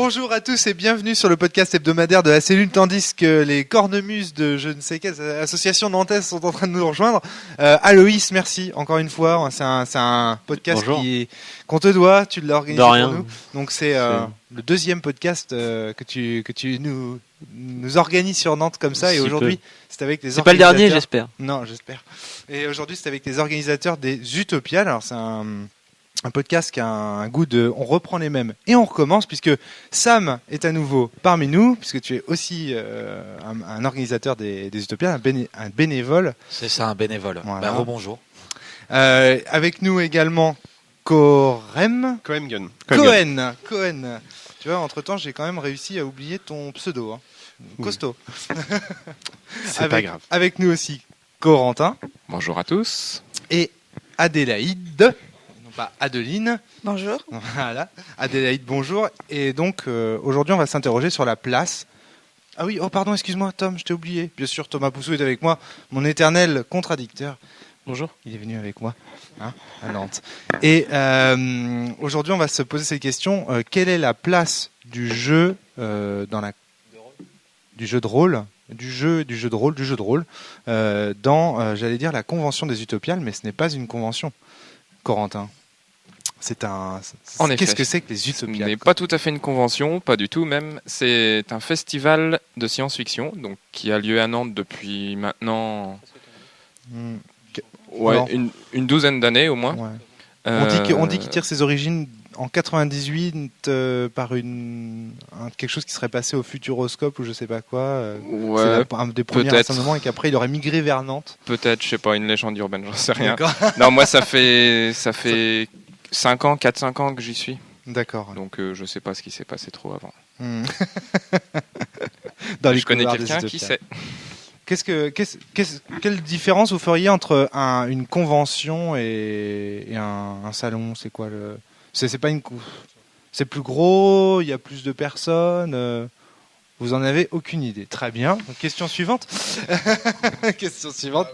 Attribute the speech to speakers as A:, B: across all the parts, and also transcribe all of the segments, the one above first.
A: Bonjour à tous et bienvenue sur le podcast hebdomadaire de la cellule, tandis que les cornemuses de je ne sais quelle association nantaise sont en train de nous rejoindre. Aloïs, merci encore une fois. C'est un podcast qu'on te doit, tu l'as organisé pour nous. Donc c'est le deuxième podcast que tu nous organises sur Nantes comme ça. Et aujourd'hui, c'est avec les organisateurs.
B: C'est pas le dernier, j'espère.
A: Non, j'espère. Et aujourd'hui, c'est avec les organisateurs des Utopiales. Alors c'est un podcast qui a un goût de on reprend les mêmes et on recommence, puisque Sam est à nouveau parmi nous, puisque tu es aussi un organisateur des Utopiales, un bénévole.
C: C'est ça, un bénévole. Voilà. Rebonjour.
A: Avec nous également Cohen. Tu vois, entre-temps, j'ai quand même réussi à oublier ton pseudo. Hein. Costaud.
D: C'est pas grave.
A: Avec nous aussi Corentin.
D: Bonjour à tous.
A: Et Adélaïde. Pas Adeline.
E: Bonjour.
A: Voilà. Adélaïde, bonjour. Et donc, aujourd'hui, on va s'interroger sur la place. Ah oui, pardon, excuse-moi, Tom, je t'ai oublié. Bien sûr, Thomas Poussou est avec moi, mon éternel contradicteur.
D: Bonjour.
A: Il est venu avec moi, à Nantes. Et aujourd'hui, on va se poser cette question. Quelle est la place du jeu du jeu de rôle dans, j'allais dire, la convention des Utopiales, mais ce n'est pas une convention, Corentin. Qu'est-ce que c'est que les Utopiales ?
D: Ce n'est pas tout à fait une convention, pas du tout même. C'est un festival de science-fiction, donc qui a lieu à Nantes depuis maintenant une douzaine d'années au moins.
A: Ouais. On dit qu'il tire ses origines en 98 par quelque chose qui serait passé au Futuroscope ou je sais pas quoi. C'est un des premiers rassemblements, et qu'après il aurait migré vers Nantes.
D: Peut-être, je sais pas, une légende urbaine, j'en sais rien. Non, moi ça fait 4-5 ans que j'y suis.
A: D'accord.
D: Donc je sais pas ce qui s'est passé trop avant.
A: Je
D: connais quelqu'un qui sait.
A: Quelle différence vous feriez entre une convention et un salon ? C'est quoi c'est pas c'est plus gros, il y a plus de personnes. Vous en avez aucune idée. Très bien. Donc, question suivante. Question suivante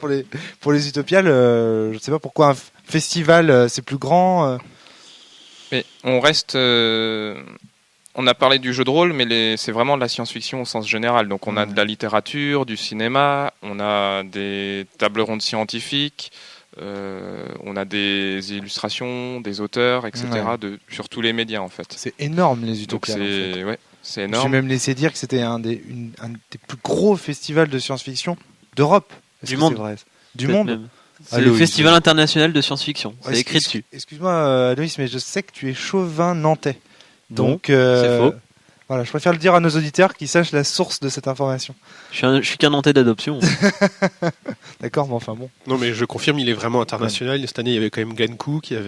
A: pour les Utopiales. Je ne sais pas pourquoi un festival c'est plus grand.
D: Mais on reste. On a parlé du jeu de rôle, mais c'est vraiment de la science-fiction au sens général. Donc on a de la littérature, du cinéma, on a des tables rondes scientifiques, on a des illustrations, des auteurs, etc. Sur tous les médias en fait.
A: C'est énorme les Utopiales.
D: C'est énorme.
A: J'ai même laissé dire que c'était un des plus gros festivals de science-fiction d'Europe.
B: Du monde.
A: C'est vrai du monde.
B: Même. C'est le Festival international de science-fiction. C'est écrit dessus.
A: Excuse-moi, Aloïs, mais je sais que tu es chauvin nantais. Donc,
B: c'est faux.
A: Voilà, je préfère le dire à nos auditeurs qui sachent la source de cette information.
B: Je suis qu'un Nantais d'adoption.
A: D'accord, mais enfin bon.
F: Non, mais je confirme, il est vraiment international. Cette année, il y avait quand même Glenn Cook, il y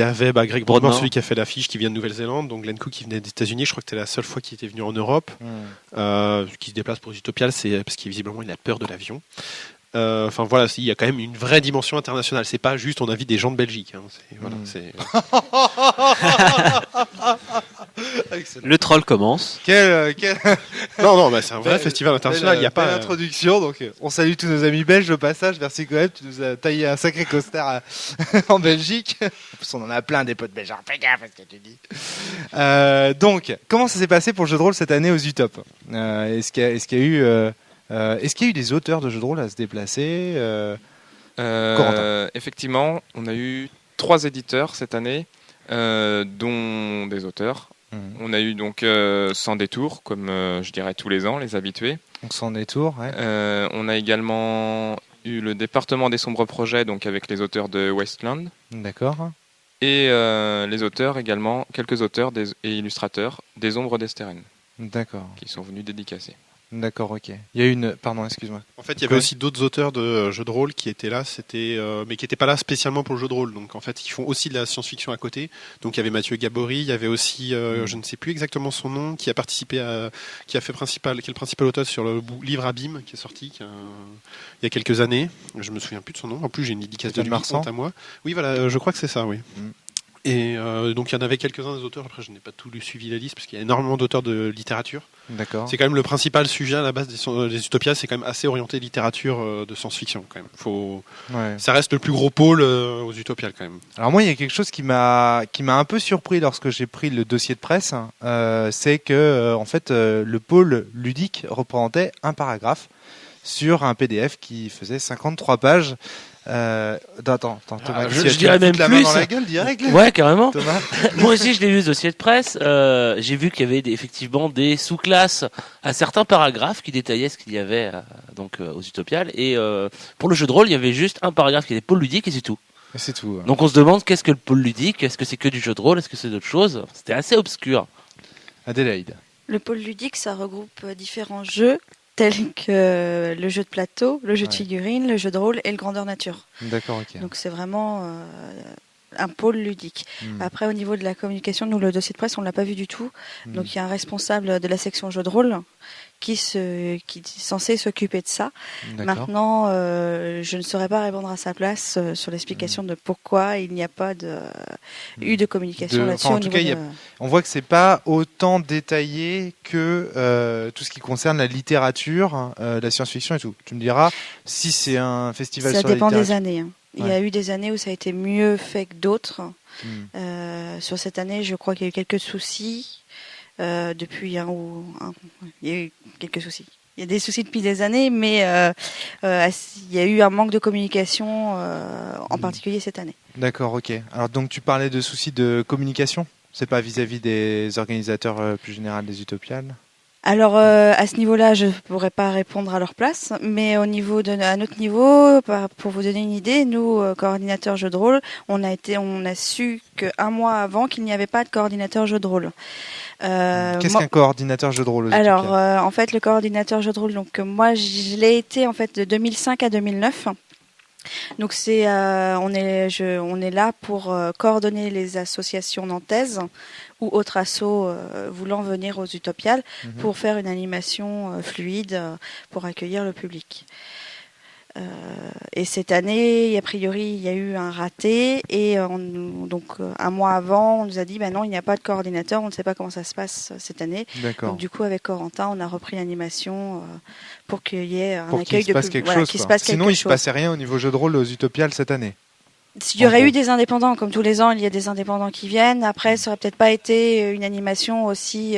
F: avait Greg Broadmoor, celui qui a fait l'affiche, qui vient de Nouvelle-Zélande. Donc Glenn Cook qui venait des États-Unis. Je crois que c'était la seule fois qu'il était venu en Europe. Qui se déplace pour Utopiales, c'est parce qu'il visiblement il a peur de l'avion. Enfin voilà, il y a quand même une vraie dimension internationale. C'est pas juste on invite des gens de Belgique.
B: Le troll commence.
A: Non,
F: c'est un vrai festival international. Il y a pas
A: d'introduction. Donc on salue tous nos amis belges au passage. Merci quand même. Tu nous as taillé un sacré costard en Belgique. En plus, on en a plein des potes belges. Fais gaffe à ce que tu dis. Donc, comment ça s'est passé pour le jeu de rôle cette année aux Utop ? Est-ce qu'il y a eu des auteurs de jeux de rôle à se déplacer
D: Effectivement, on a eu 3 éditeurs cette année, dont des auteurs. On a eu donc Sans Détour, comme je dirais tous les ans, les habitués.
A: Donc Sans Détour, ouais.
D: On a également eu le département des sombres projets, donc avec les auteurs de Wasteland.
A: D'accord.
D: Et les auteurs également, quelques auteurs et illustrateurs des Ombres d'Estérène.
A: D'accord.
D: Qui sont venus dédicacer.
A: D'accord, ok. Il y a une... Pardon, excuse-moi.
F: En fait, il y avait aussi d'autres auteurs de jeux de rôle qui étaient là, mais qui n'étaient pas là spécialement pour le jeu de rôle. Donc, en fait, ils font aussi de la science-fiction à côté. Donc, il y avait Mathieu Gabory, il y avait aussi, je ne sais plus exactement son nom, qui a participé qui est le principal auteur sur le livre Abîme, qui est sorti il y a quelques années. Je me souviens plus de son nom. En plus, j'ai une dédicace de lui, quant à moi. Oui, voilà, je crois que c'est ça, oui. Et donc il y en avait quelques-uns des auteurs, après je n'ai pas tout suivi la liste parce qu'il y a énormément d'auteurs de littérature.
A: D'accord.
F: C'est quand même le principal sujet à la base des Utopias, c'est quand même assez orienté littérature de science-fiction quand même. Ça reste le plus gros pôle aux Utopiales quand même.
A: Alors moi il y a quelque chose qui m'a un peu surpris lorsque j'ai pris le dossier de presse, c'est que en fait le pôle ludique représentait un paragraphe sur un PDF qui faisait 53 pages. Attends, Thomas,
E: je dirais même
A: la
E: plus.
A: Main dans la gueule direct.
E: Ouais, carrément.
A: Thomas.
E: Moi aussi, je l'ai vu ce dossier de presse. J'ai vu qu'il y avait effectivement des sous-classes à certains paragraphes qui détaillaient ce qu'il y avait aux Utopiales. Et pour le jeu de rôle, il y avait juste un paragraphe qui était pôle ludique et c'est tout.
A: Et c'est tout. Ouais.
E: Donc on se demande qu'est-ce que le pôle ludique, est-ce que c'est que du jeu de rôle, est-ce que c'est d'autres choses. C'était assez obscur.
A: Adélaïde.
G: Le pôle ludique, ça regroupe différents jeux tels que le jeu de plateau, le jeu de figurines, le jeu de rôle et le grandeur nature.
A: D'accord, ok.
G: Donc c'est vraiment un pôle ludique. Après, au niveau de la communication, nous, le dossier de presse, on ne l'a pas vu du tout. Donc il y a un responsable de la section jeu de rôle qui est censé s'occuper de ça. Maintenant, je ne saurais pas répondre à sa place sur l'explication de pourquoi il n'y a pas eu de communication là-dessus.
A: En tout cas, on voit que c'est pas autant détaillé que tout ce qui concerne la littérature, la science-fiction et tout. Tu me diras si c'est un festival sur la littérature.
G: Ça dépend des années. Hein. Il y a eu des années où ça a été mieux fait que d'autres. Sur cette année, je crois qu'il y a eu quelques soucis. Il y a eu quelques soucis. Il y a des soucis depuis des années, mais il y a eu un manque de communication, en particulier cette année.
A: D'accord, ok. Alors donc tu parlais de soucis de communication. C'est pas vis-à-vis des organisateurs plus généraux des Utopiales?
G: Alors à ce niveau-là, je ne pourrais pas répondre à leur place, mais à notre niveau, pour vous donner une idée, nous coordinateurs jeux de rôle, on a su qu'un mois avant qu'il n'y avait pas de coordinateur jeu de rôle.
A: Qu'est-ce qu'un coordinateur jeu de rôle?
G: Alors en fait, le coordinateur jeu de rôle, donc moi je l'ai été en fait de 2005 à 2009. Donc on est là pour coordonner les associations nantaises ou autres assos voulant venir aux Utopiales pour faire une animation fluide pour accueillir le public. Et cette année, a priori, il y a eu un raté et donc un mois avant, on nous a dit non, il n'y a pas de coordinateur, on ne sait pas comment ça se passe cette année.
A: D'accord.
G: Donc du coup, avec Corentin, on a repris l'animation pour qu'il y ait un
A: pour
G: accueil
A: qu'il se passe quelque chose. Sinon, il ne se passait rien au niveau jeu de rôle aux Utopiales cette année.
G: Il y aurait eu des indépendants, comme tous les ans, il y a des indépendants qui viennent. Après, ça aurait peut-être pas été une animation aussi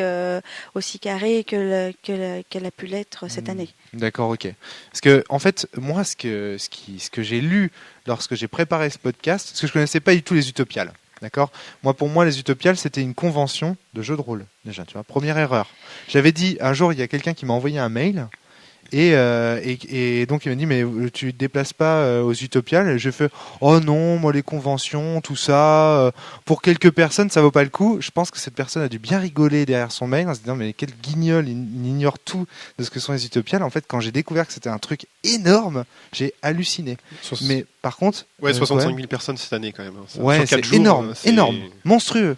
G: carrée qu'elle a pu l'être cette année.
A: D'accord, ok. Parce que en fait, moi, ce que j'ai lu lorsque j'ai préparé ce podcast, parce que je connaissais pas du tout les Utopiales. D'accord. Pour moi, les Utopiales, c'était une convention de jeu de rôle. Déjà, tu vois, première erreur. J'avais dit un jour, il y a quelqu'un qui m'a envoyé un mail. Et donc il m'a dit mais tu te déplaces pas aux Utopiales? Et j'ai fait oh non, moi les conventions, tout ça, pour quelques personnes ça vaut pas le coup. Je pense que cette personne a dû bien rigoler derrière son mail en se disant mais quel guignol, il ignore tout de ce que sont les Utopiales. En fait, quand j'ai découvert que c'était un truc énorme, j'ai halluciné. Mais par contre,
F: 65 000 personnes cette année quand même.
A: Ouais, c'est énorme, énorme, monstrueux.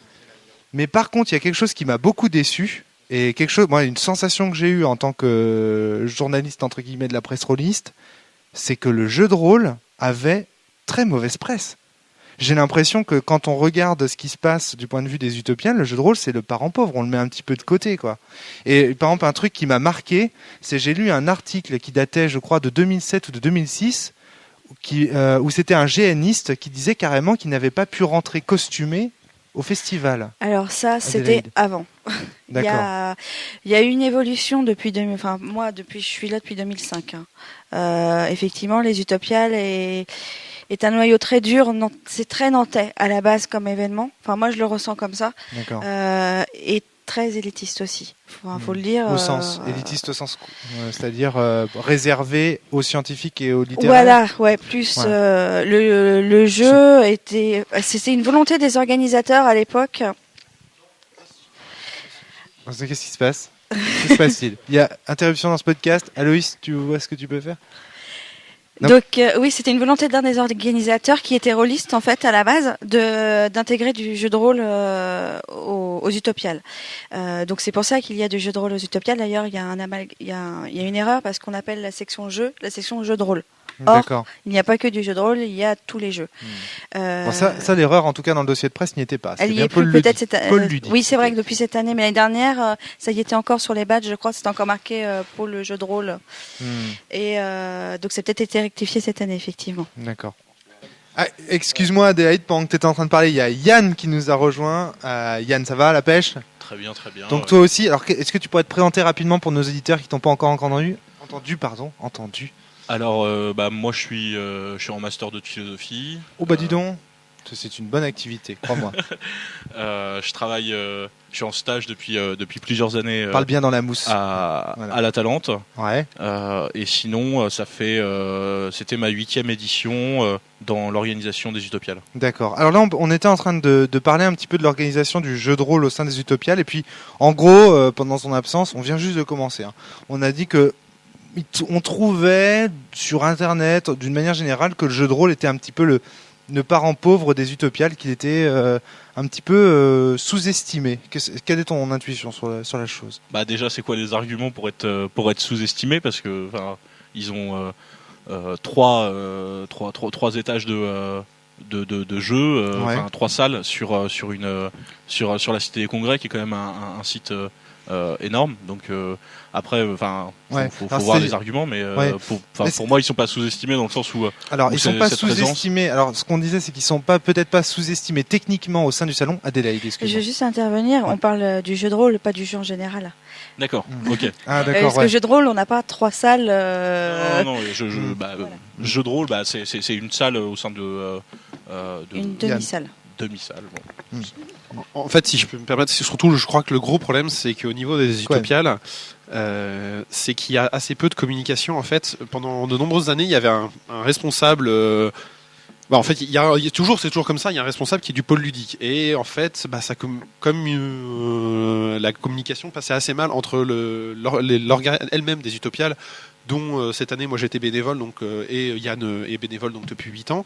A: Mais par contre, il y a quelque chose qui m'a beaucoup déçu. Et une sensation que j'ai eue en tant que journaliste entre guillemets de la presse rôliste, c'est que le jeu de rôle avait très mauvaise presse. J'ai l'impression que quand on regarde ce qui se passe du point de vue des Utopiales, le jeu de rôle c'est le parent pauvre, on le met un petit peu de côté quoi. Et par exemple un truc qui m'a marqué, c'est j'ai lu un article qui datait je crois de 2007 ou de 2006 où c'était un GNiste qui disait carrément qu'il n'avait pas pu rentrer costumé au festival.
G: Alors ça, c'était avant.
A: D'accord.
G: Il y a eu une évolution depuis je suis là depuis 2005. Effectivement, les Utopiales est un noyau très dur. C'est très nantais à la base comme événement. Enfin, moi, je le ressens comme ça.
A: D'accord.
G: Et très élitiste aussi. Faut le dire.
A: Au sens élitiste au sens, c'est-à-dire réservé aux scientifiques et aux littéraires.
G: Voilà, ouais, plus ouais. Le jeu c'était une volonté des organisateurs à l'époque.
A: Qu'est-ce qui se passe? Qu'est-ce qui se passe-t-il? Il y a interruption dans ce podcast. Aloïs, tu vois ce que tu peux faire?
G: Non. Donc oui, c'était une volonté d'un des organisateurs qui était rôliste en fait à la base d'intégrer du jeu de rôle aux Utopiales. Donc c'est pour ça qu'il y a du jeu de rôle aux Utopiales. D'ailleurs, il y a une erreur parce qu'on appelle la section jeu de rôle. Or, il n'y a pas que du jeu de rôle, il y a tous les jeux.
A: Bon, ça, l'erreur, en tout cas, dans le dossier de presse, n'y était pas.
G: Elle y est plus, peut-être cette année. Oui, c'est vrai que depuis cette année, mais l'année dernière, ça y était encore sur les badges, je crois, c'était encore marqué pour le jeu de rôle. Et donc, ça a peut-être été rectifié cette année, effectivement.
A: D'accord. Ah, excuse-moi, Adélaïde, pendant que tu étais en train de parler, il y a Yann qui nous a rejoint. Yann, ça va, la pêche ?
H: Très bien, très bien.
A: Donc toi aussi, alors est-ce que tu pourrais te présenter rapidement pour nos éditeurs qui t'ont pas encore entendu ?
H: Alors, moi je suis en master de philosophie.
A: Oh bah dis donc, c'est une bonne activité, crois-moi.
H: Je travaille, je suis en stage depuis plusieurs années.
A: Parle bien dans la mousse.
H: À la Talente.
A: Ouais.
H: Et sinon, c'était ma 8e édition dans l'organisation des Utopiales.
A: D'accord. Alors là, on était en train de parler un petit peu de l'organisation du jeu de rôle au sein des Utopiales. Et puis, en gros, pendant son absence, on vient juste de commencer. On a dit que on trouvait sur Internet, d'une manière générale, que le jeu de rôle était un petit peu le parent pauvre des Utopiales, qu'il était un petit peu sous-estimé. Quelle est ton intuition sur la chose ?
H: Bah déjà, c'est quoi les arguments pour être sous-estimé ? Parce que ils ont trois étages de jeu, 3 salles sur la Cité des Congrès, qui est quand même un site énorme. Donc après, faut voir les arguments, mais pour moi, ils sont pas sous-estimés dans le sens où.
A: Alors,
H: où
A: ils sont pas sous-estimés. Alors, ce qu'on disait, c'est qu'ils sont peut-être pas sous-estimés techniquement au sein du salon. Adélaïde, excuse-moi.
G: Je veux juste intervenir. On parle du jeu de rôle, pas du jeu en général.
H: D'accord. Ok.
A: Ah, d'accord.
G: Parce que jeu de rôle, on n'a pas 3 salles.
H: Non. Jeu de rôle, c'est une salle au sein de
G: une demi-salle.
H: Demi-salle. Bon.
F: En fait, si je peux me permettre, surtout, je crois que le gros problème, c'est qu'au niveau des Utopiales, c'est qu'il y a assez peu de communication. En fait, pendant de nombreuses années, il y avait un responsable. En fait, c'est toujours comme ça. Il y a un responsable qui est du pôle ludique, et en fait, la communication passait assez mal entre l'organe elle-même des Utopiales, dont cette année, moi, j'étais bénévole, et Yann est bénévole depuis 8 ans.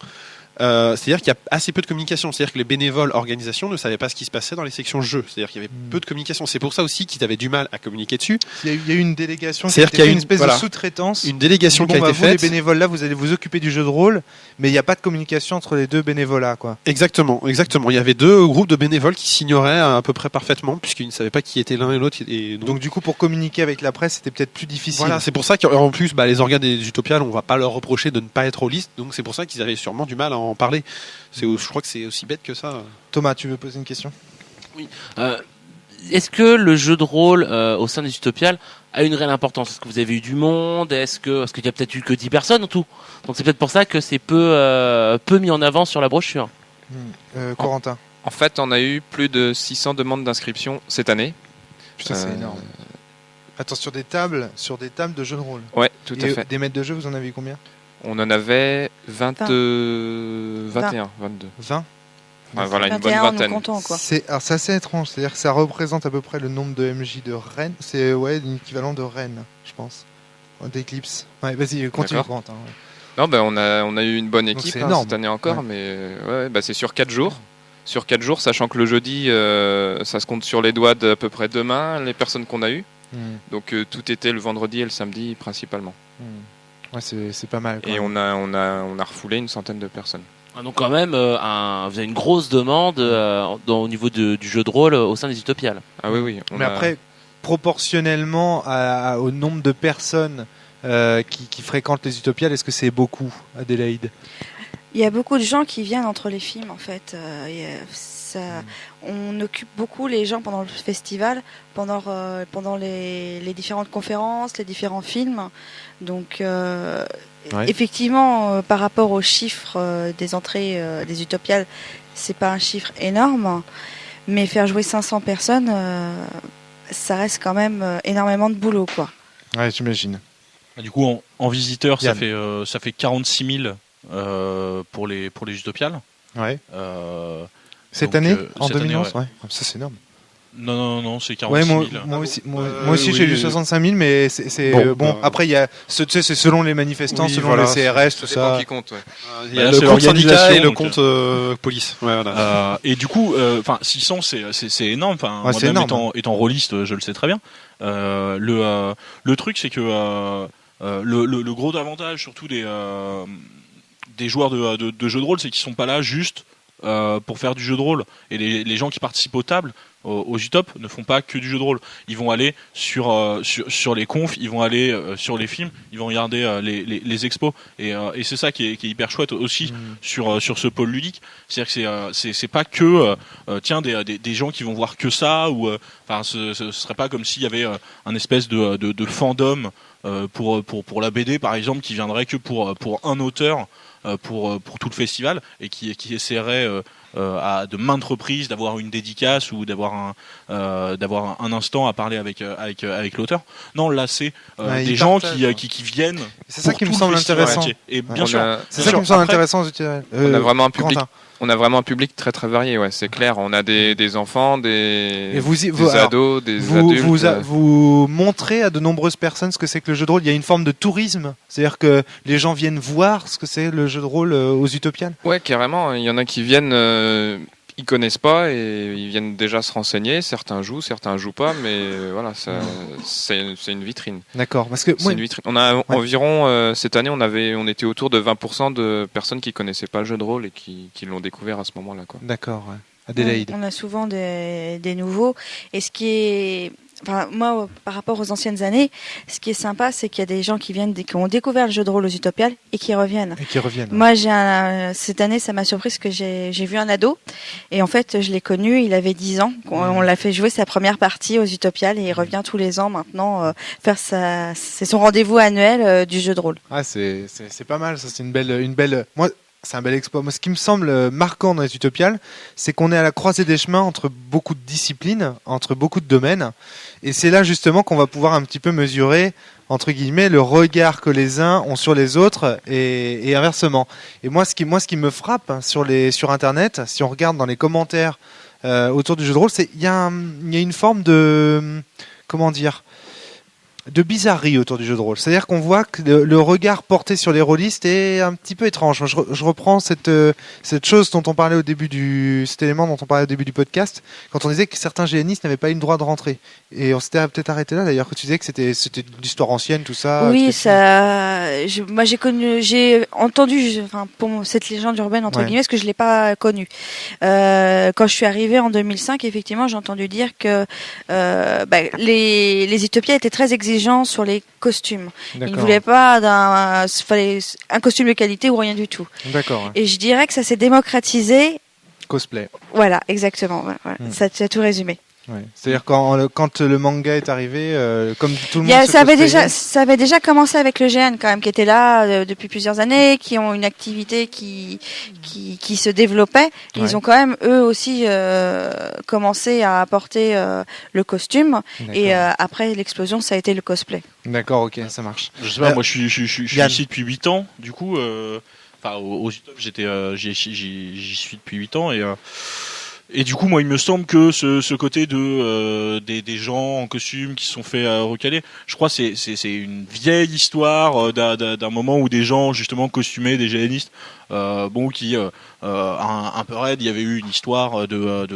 F: C'est-à-dire qu'il y a assez peu de communication. C'est-à-dire que les bénévoles organisations ne savaient pas ce qui se passait dans les sections jeux. C'est-à-dire qu'il y avait peu de communication. C'est pour ça aussi qu'ils avaient du mal à communiquer dessus.
A: Il y a eu une délégation qui a été une espèce de sous-traitance.
F: Une délégation qui a été faite.
A: Les bénévoles là, vous allez vous occuper du jeu de rôle, mais il n'y a pas de communication entre les deux bénévolats, quoi.
F: Exactement. Il y avait 2 groupes de bénévoles qui s'ignoraient à peu près parfaitement, puisqu'ils ne savaient pas qui était l'un et l'autre. Et
A: donc du coup, pour communiquer avec la presse, c'était peut-être plus difficile.
F: Voilà, c'est pour ça qu'en plus, les organes des Utopiales, on va pas leur reprocher de ne pas être aux listes. Donc c'est pour ça qu'ils avaient sûrement du mal à en parler. Je crois que c'est aussi bête que ça.
A: Thomas, tu veux poser une question ?
E: Oui. Est-ce que le jeu de rôle au sein des Utopiales a une réelle importance ? Est-ce que vous avez eu du monde ? Est-ce qu'il y a peut-être eu que 10 personnes en tout ? Donc c'est peut-être pour ça que c'est peu mis en avant sur la brochure.
A: Corentin.
D: En fait, on a eu plus de 600 demandes d'inscription cette année.
A: Putain, c'est énorme. Attends, sur des tables de jeux de rôle.
D: Ouais, tout à fait.
A: Des maîtres de jeu, vous en avez eu combien ?
D: On en avait 21, 22.
A: 20 ?
D: Voilà, une bonne vingtaine.
G: Comptant, quoi.
A: C'est assez étrange, c'est-à-dire que ça représente à peu près le nombre de MJ de Rennes. C'est l'équivalent de Rennes, je pense. D'Eclipse. Ouais, vas-y, continue, Corentin.
D: Non, on a eu une bonne équipe cette année encore, mais c'est sur 4 jours. Sur 4 jours, sachant que le jeudi, ça se compte sur les doigts d'à peu près 2 mains, les personnes qu'on a eues. Donc tout était le vendredi et le samedi principalement.
A: Ouais, c'est pas mal.
D: Et on a refoulé une centaine de personnes.
E: Donc quand même, vous avez une grosse demande au niveau du jeu de rôle au sein des Utopiales.
D: Ah oui.
A: Mais après, proportionnellement au nombre de personnes qui fréquentent les Utopiales, est-ce que c'est beaucoup, Adélaïde ?
G: Il y a beaucoup de gens qui viennent entre les films, en fait. On occupe beaucoup les gens pendant le festival, pendant les différentes conférences, les différents films. Donc, effectivement, par rapport aux chiffres des entrées des Utopiales, c'est pas un chiffre énorme, mais faire jouer 500 personnes, ça reste quand même énormément de boulot, quoi.
A: Ouais, j'imagine.
H: Du coup, en visiteurs, ça fait 46 000 pour les Utopiales.
A: Ouais. Cette année, en 2011, ouais. Ça c'est énorme.
H: Non, c'est 46 000.
A: Moi aussi j'ai eu 65 000, mais c'est bon. Après, c'est selon les manifestants, selon les CRS, tout ça.
D: Qui compte,
F: il y a le compte syndicat et le compte police.
H: Et du coup, 600, c'est énorme. Moi-même étant rôliste, je le sais très bien. Le truc, c'est que le gros avantage surtout des joueurs de jeux de rôle, c'est qu'ils sont pas là juste pour faire du jeu de rôle. Et les gens qui participent aux tables, aux UTOP, ne font pas que du jeu de rôle. Ils vont aller sur les confs, ils vont aller sur les films, ils vont regarder les expos. Et c'est ça qui est hyper chouette aussi sur ce pôle ludique. C'est-à-dire que c'est pas que des gens qui vont voir que ça, ou ce serait pas comme s'il y avait un espèce de fandom pour la BD par exemple, qui viendrait que pour un auteur pour tout le festival, et qui essaierait de maintes reprises d'avoir une dédicace ou d'avoir un instant à parler avec l'auteur. Non, là c'est des gens qui viennent.
A: C'est ça qui me semble intéressant.
H: Et bien sûr,
A: c'est ça qui me semble intéressant.
D: On a vraiment un public. On a vraiment un public très très varié, ouais, c'est clair. On a des enfants, des ados, des adultes.
A: Vous montrez à de nombreuses personnes ce que c'est que le jeu de rôle. Il y a une forme de tourisme, c'est-à-dire que les gens viennent voir ce que c'est le jeu de rôle aux Utopiales.
D: Ouais, carrément. Il y en a qui viennent, ils connaissent pas et ils viennent déjà se renseigner. Certains jouent pas, mais voilà, c'est une vitrine.
A: D'accord, parce que
D: c'est une vitrine. On a environ cette année, on était autour de 20% de personnes qui connaissaient pas le jeu de rôle et qui l'ont découvert à ce moment-là, quoi.
A: D'accord. Ouais. Adélaïde.
G: On a souvent des nouveaux, et ce qui est moi, par rapport aux anciennes années, ce qui est sympa, c'est qu'il y a des gens qui ont découvert le jeu de rôle aux Utopiales et qui reviennent. Moi, cette année, ça m'a surpris parce que j'ai vu un ado, et en fait, je l'ai connu, il avait 10 ans. On l'a fait jouer sa première partie aux Utopiales, et il revient tous les ans maintenant c'est son rendez-vous annuel du jeu de rôle.
A: Ah, c'est pas mal, ça, c'est une belle. Moi, c'est un bel exploit. Moi, ce qui me semble marquant dans les Utopiales, c'est qu'on est à la croisée des chemins entre beaucoup de disciplines, entre beaucoup de domaines. Et c'est là justement qu'on va pouvoir un petit peu mesurer, entre guillemets, le regard que les uns ont sur les autres et inversement. Et moi, ce qui me frappe sur Internet, si on regarde dans les commentaires autour du jeu de rôle, c'est il y a une forme de... Comment dire ? De bizarrerie autour du jeu de rôle. C'est-à-dire qu'on voit que le regard porté sur les rôlistes est un petit peu étrange. Je reprends cette chose dont on parlait cet élément dont on parlait au début du podcast, quand on disait que certains GNistes n'avaient pas eu le droit de rentrer. Et on s'était peut-être arrêté là, d'ailleurs, que tu disais que c'était de l'histoire ancienne, tout ça.
G: Oui, moi j'ai entendu, pour cette légende urbaine, entre guillemets, parce que je l'ai pas connue. Quand je suis arrivée en 2005, effectivement, j'ai entendu dire que les Utopias étaient très exigeants sur les costumes. D'accord. Ils ne voulaient pas un costume de qualité ou rien du tout.
A: D'accord.
G: Et je dirais que ça s'est démocratisé.
A: Cosplay.
G: Voilà, exactement. Voilà. Ça a tout résumé.
A: Ouais. C'est-à-dire quand le manga est arrivé, comme tout le monde
G: ça avait déjà commencé avec le GN quand même, qui était là depuis plusieurs années, qui ont une activité qui se développait. Ils ont quand même eux aussi commencé à apporter le costume. D'accord. Et après l'explosion, ça a été le cosplay.
A: D'accord, ok, ça marche.
H: Je sais pas, moi je suis ici depuis 8 ans, du coup, aux UTOP, j'y suis depuis 8 ans et du coup, moi, il me semble que ce côté des gens en costume qui se sont fait recaler, je crois que c'est une vieille histoire d'un moment où des gens justement costumés, des GNistes, un peu raide, il y avait eu une histoire de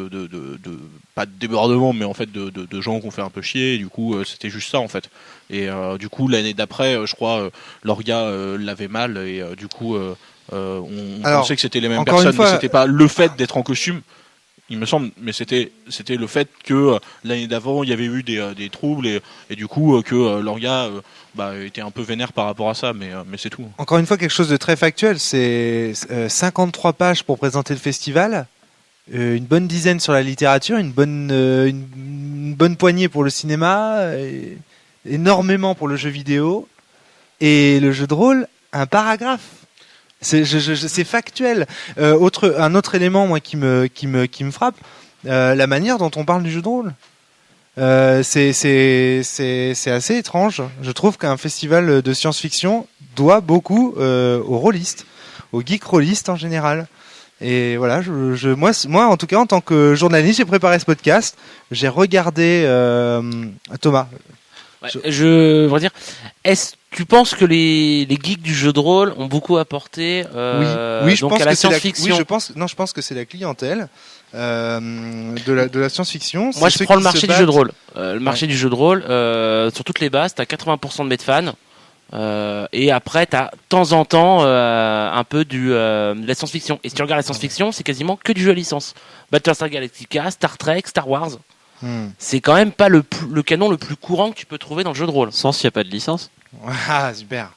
H: pas de débordement, mais en fait de gens qui ont fait un peu chier. Et du coup, c'était juste ça en fait. Et du coup, l'année d'après, je crois, l'orga l'avait mal et du coup, on pensait que c'était les mêmes personnes, mais c'était pas le fait d'être en costume. Il me semble, mais c'était le fait que l'année d'avant il y avait eu des troubles et du coup que l'orga était un peu vénère par rapport à ça, mais c'est tout.
A: Encore une fois, quelque chose de très factuel, c'est 53 pages pour présenter le festival, une bonne dizaine sur la littérature, une bonne poignée pour le cinéma, énormément pour le jeu vidéo, et le jeu de rôle, un paragraphe. C'est factuel. Un autre élément, moi, qui me frappe, la manière dont on parle du jeu de rôle. C'est assez étrange. Je trouve qu'un festival de science-fiction doit beaucoup aux rôlistes, aux geeks rôlistes en général. Et voilà, moi, en tout cas, en tant que journaliste, j'ai préparé ce podcast. J'ai regardé Thomas.
E: Ouais, je veux dire, tu penses que les geeks du jeu de rôle ont beaucoup apporté
A: oui, je
E: donc
A: pense
E: à la
A: que
E: science-fiction?
A: Je pense que c'est la clientèle de la science-fiction.
E: Moi, je prends le marché du jeu de rôle. Le marché du jeu de rôle, sur toutes les bases, t'as 80% de mes fans. Et après, tu as de temps en temps un peu de la science-fiction. Et si tu regardes la science-fiction, c'est quasiment que du jeu à licence. Battlestar Galactica, Star Trek, Star Wars. C'est quand même pas le canon le plus courant que tu peux trouver dans le jeu de rôle.
B: Sans s'il n'y a pas de licence.
A: Ah, super.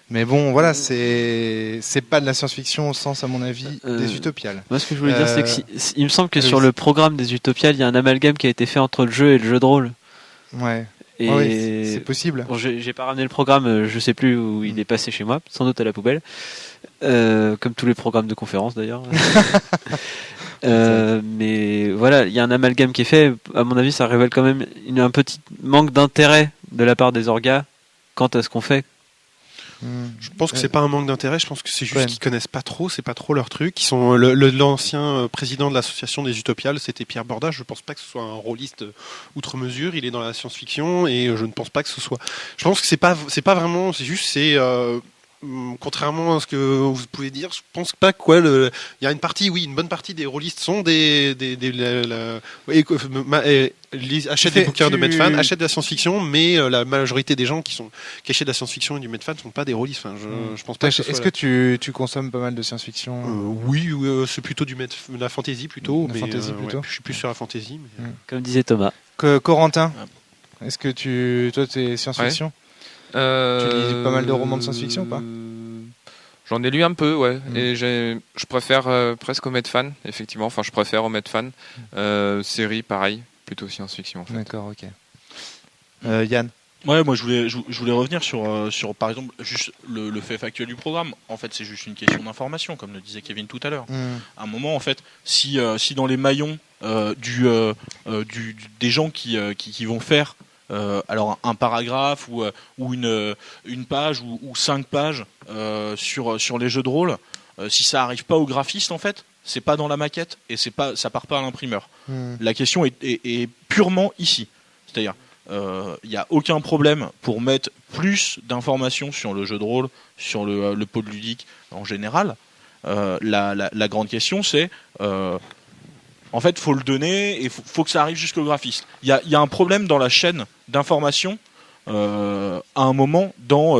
A: Mais bon, voilà, c'est pas de la science-fiction au sens, à mon avis, des utopiales.
B: Moi, ce que je voulais dire, c'est que il me semble que sur le programme des utopiales, il y a un amalgame qui a été fait entre le jeu et le jeu de rôle.
A: Ouais.
B: Et
A: oui, c'est possible.
B: Bon, j'ai pas ramené le programme, je sais plus où il est passé chez moi, sans doute à la poubelle, comme tous les programmes de conférence d'ailleurs. Mais voilà, il y a un amalgame qui est fait. À mon avis, ça révèle quand même un petit manque d'intérêt de la part des orgas quant à ce qu'on fait.
F: Je pense que c'est pas un manque d'intérêt, je pense que c'est juste qu'ils connaissent pas trop, c'est pas trop leur truc. Ils sont l'ancien président de l'association des Utopiales, c'était Pierre Bordas. Je pense pas que ce soit un rôliste outre mesure. Il est dans la science-fiction et je ne pense pas que ce soit. Je pense que c'est pas vraiment, c'est juste contrairement à ce que vous pouvez dire, je pense pas quoi. Il y a une partie, oui, une bonne partie des rôlistes sont achètent des bouquins de Medfan, achètent de la science-fiction, mais la majorité des gens qui achètent de la science-fiction et du Medfan ne sont pas des rôlistes. Enfin, je pense pas.
A: Est-ce que tu consommes pas mal de science-fiction?
F: Oui, c'est plutôt de la fantasy plutôt. Je suis plus sur la fantasy. Mais...
B: Comme disait Thomas.
A: Corentin, est-ce que toi, t'es science-fiction? Tu lis pas mal de romans de science-fiction ou pas?
D: J'en ai lu un peu, ouais. Et je préfère presque au Medfan, effectivement. Enfin, je préfère au Medfan. Série, pareil, plutôt science-fiction. En fait.
A: D'accord, ok. Yann?
H: Ouais, moi je voulais revenir sur par exemple juste le fait factuel du programme. En fait, c'est juste une question d'information, comme le disait Kevin tout à l'heure. À un moment, en fait, si dans les maillons des gens qui vont faire alors un paragraphe ou une page ou 5 pages sur les jeux de rôle, si ça arrive pas au graphiste, en fait, c'est pas dans la maquette et ça part pas à l'imprimeur. La question est purement ici, c'est-à-dire il n'y a aucun problème pour mettre plus d'informations sur le jeu de rôle, sur le pôle ludique en général. La grande question, c'est en fait, faut le donner et faut que ça arrive jusqu'au graphiste. Il y a un problème dans la chaîne d'information à un moment dans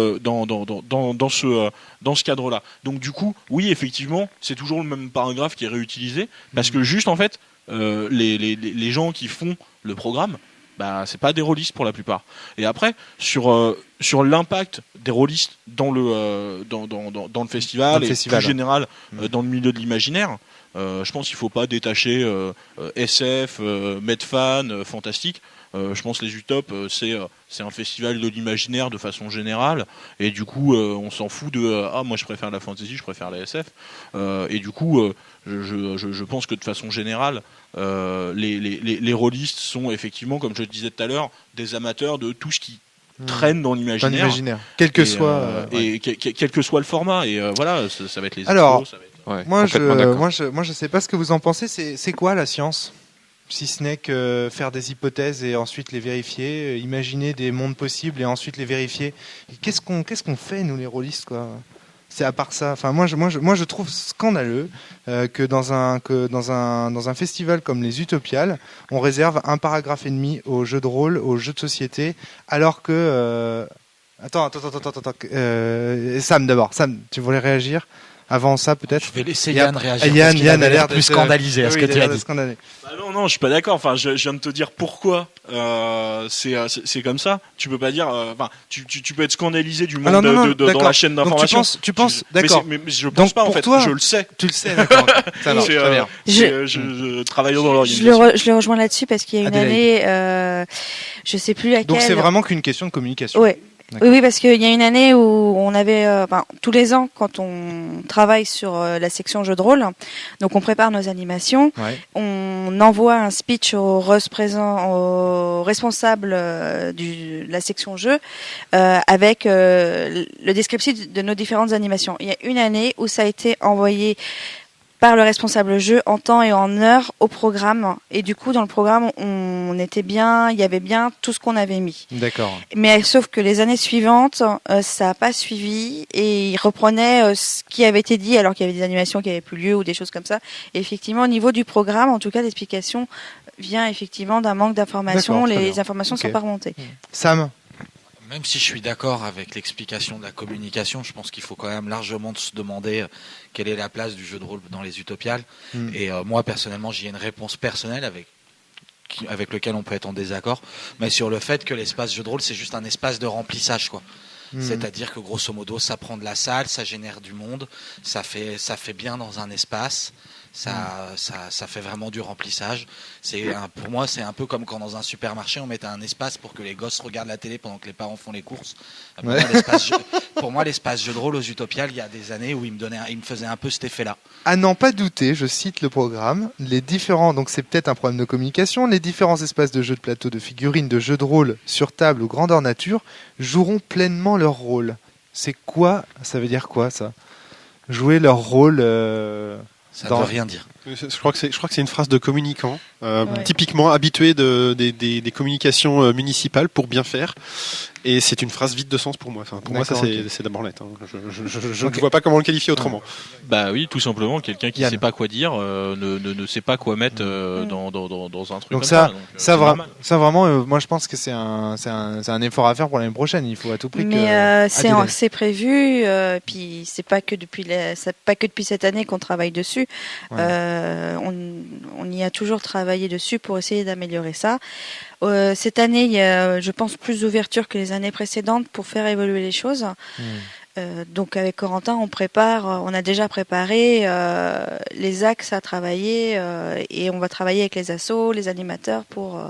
H: ce cadre-là. Donc du coup, oui, effectivement, c'est toujours le même paragraphe qui est réutilisé parce que juste en fait, les gens qui font le programme, bah c'est pas des rôlistes pour la plupart. Et après sur l'impact des rôlistes dans le festival et plus général dans le milieu de l'imaginaire. Je pense qu'il ne faut pas détacher SF, Medfan, fantastique. Je pense que les Utopes, c'est un festival de l'imaginaire de façon générale. Et du coup, on s'en fout de moi je préfère la fantasy, je préfère la SF. Et du coup, je pense que de façon générale, les rôlistes sont effectivement, comme je le disais tout à l'heure, des amateurs de tout ce qui traîne dans l'imaginaire.
A: Quel que soit
H: quel que soit le format. Et voilà, ça va être les expos,
A: Alors,
H: ça va être...
A: Ouais, moi, je sais pas ce que vous en pensez. C'est quoi la science? Si ce n'est que faire des hypothèses et ensuite les vérifier, imaginer des mondes possibles et ensuite les vérifier. Qu'est-ce qu'on fait, nous, les rôlistes, quoi? C'est à part ça. Enfin, moi, je trouve scandaleux que dans un festival comme les Utopiales, on réserve un paragraphe et demi aux jeux de rôle, aux jeux de société, alors que... Attends. Sam, d'abord. Sam, tu voulais réagir? Avant ça, peut-être.
C: Je vais laisser Yann réagir.
A: Yann a l'air
C: plus scandalisé à ce que tu as dit.
H: Bah non, je suis pas d'accord. Enfin, je viens de te dire pourquoi c'est comme ça. Tu peux pas dire. Enfin, tu peux être scandalisé du monde dans la chaîne d'information.
A: Tu penses, d'accord.
H: Mais je pense pas en fait.
A: Toi,
H: je le sais.
A: Tu le sais, d'accord. Ça marche très bien.
H: Je travaille dans l'organisation.
G: Je le rejoins là-dessus parce qu'il y a une année, je sais plus laquelle.
A: Donc c'est vraiment qu'une question de communication.
G: Ouais. Oui, parce qu'il y a une année où on avait, tous les ans, quand on travaille sur la section jeux de rôle, donc on prépare nos animations, on envoie un speech au responsable de la section jeu avec le descriptif de nos différentes animations. Il y a une année où ça a été envoyé par le responsable jeu en temps et en heure au programme. Et du coup, dans le programme, il y avait bien tout ce qu'on avait mis.
A: D'accord.
G: Mais sauf que les années suivantes, ça n'a pas suivi et il reprenait ce qui avait été dit alors qu'il y avait des animations qui n'avaient plus lieu ou des choses comme ça. Et effectivement, au niveau du programme, en tout cas, l'explication vient effectivement d'un manque d'informations. Les informations ne sont pas remontées.
A: Sam?
C: Même si je suis d'accord avec l'explication de la communication, je pense qu'il faut quand même largement se demander quelle est la place du jeu de rôle dans les utopiales. Et moi, personnellement, j'y ai une réponse personnelle avec lequel on peut être en désaccord, mais sur le fait que l'espace jeu de rôle, c'est juste un espace de remplissage, quoi. C'est-à-dire que grosso modo, ça prend de la salle, ça génère du monde, ça fait bien dans un espace. Ça fait vraiment du remplissage. Pour moi, c'est un peu comme quand dans un supermarché, on mettait un espace pour que les gosses regardent la télé pendant que les parents font les courses. Pour moi, l'espace jeu de rôle aux Utopiales, il y a des années où il me faisait un peu cet effet-là.
A: À n'en pas douter, je cite le programme, donc c'est peut-être un problème de communication, les différents espaces de jeux de plateau, de figurines, de jeux de rôle sur table ou grandeur nature joueront pleinement leur rôle. C'est quoi? Ça veut dire quoi, ça? Jouer leur rôle
C: Ça ne veut rien dire.
F: Je crois que c'est une phrase de communicant, typiquement habitué des communications municipales pour bien faire. Et c'est une phrase vide de sens pour moi. Enfin, pour moi, ça c'est de la branlette. Je ne vois pas comment le qualifier autrement.
H: Bah oui, tout simplement, quelqu'un qui ne sait pas quoi dire ne sait pas quoi mettre dans un truc.
A: Donc
H: comme
A: ça vraiment, moi je pense que c'est un effort à faire pour l'année prochaine. Il faut à tout prix.
G: Mais c'est prévu. Puis c'est pas que depuis cette année qu'on travaille dessus. On y a toujours travaillé dessus pour essayer d'améliorer ça. Cette année, il y a, je pense, plus d'ouverture que les années précédentes pour faire évoluer les choses. Donc avec Corentin, on a déjà préparé les axes à travailler et on va travailler avec les assos, les animateurs pour...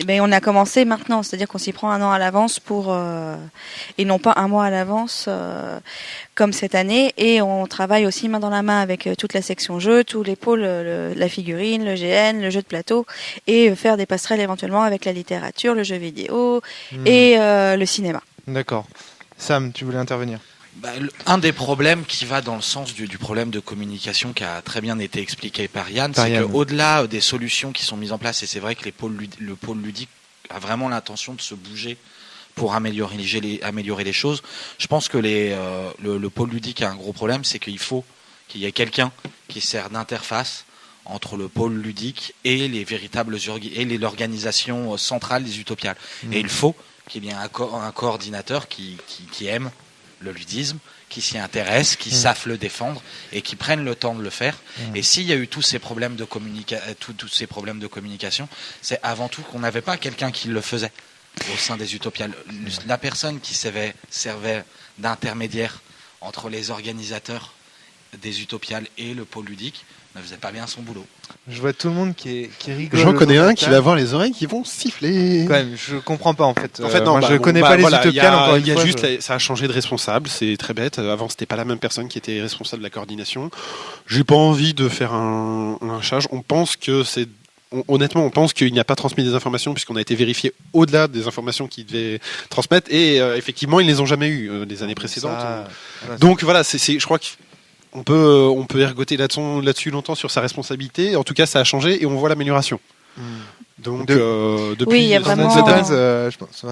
G: mais on a commencé maintenant, c'est-à-dire qu'on s'y prend un an à l'avance et non pas un mois à l'avance comme cette année. Et on travaille aussi main dans la main avec toute la section jeu, tous les pôles, la figurine, le GN, le jeu de plateau, et faire des passerelles éventuellement avec la littérature, le jeu vidéo et le cinéma.
A: D'accord. Sam, tu voulais intervenir?
C: Un des problèmes qui va dans le sens du problème de communication qui a très bien été expliqué par Yann, c'est qu'au-delà des solutions qui sont mises en place, et c'est vrai que le pôle ludique a vraiment l'intention de se bouger pour améliorer les choses, je pense que le pôle ludique a un gros problème, c'est qu'il faut qu'il y ait quelqu'un qui sert d'interface entre le pôle ludique et l'organisation centrale des Utopiales. Et il faut qu'il y ait un coordinateur qui aime le ludisme, qui s'y intéressent, qui savent le défendre et qui prennent le temps de le faire. Et s'il y a eu tous ces problèmes de communication, c'est avant tout qu'on n'avait pas quelqu'un qui le faisait au sein des Utopiales. La personne qui servait d'intermédiaire entre les organisateurs des Utopiales et le pôle ludique ne faisait pas bien son boulot.
A: Je vois tout le monde qui rigole.
F: J'en connais un qui va avoir les oreilles qui vont siffler.
A: Quand même, je comprends pas en fait.
F: Non,
A: je connais pas les Utopiales.
F: Ça a changé de responsable, c'est très bête. Avant, c'était pas la même personne qui était responsable de la coordination. J'ai pas envie de faire un lynchage. Honnêtement, on pense qu'il n'y a pas transmis des informations puisqu'on a été vérifié au-delà des informations qu'il devait transmettre et effectivement, ils les ont jamais eues les années précédentes. Donc voilà, je crois que on peut ergoter là-dessus longtemps sur sa responsabilité. En tout cas, ça a changé et on voit l'amélioration. Donc, depuis...
G: Oui, il y a vraiment...
A: je pense,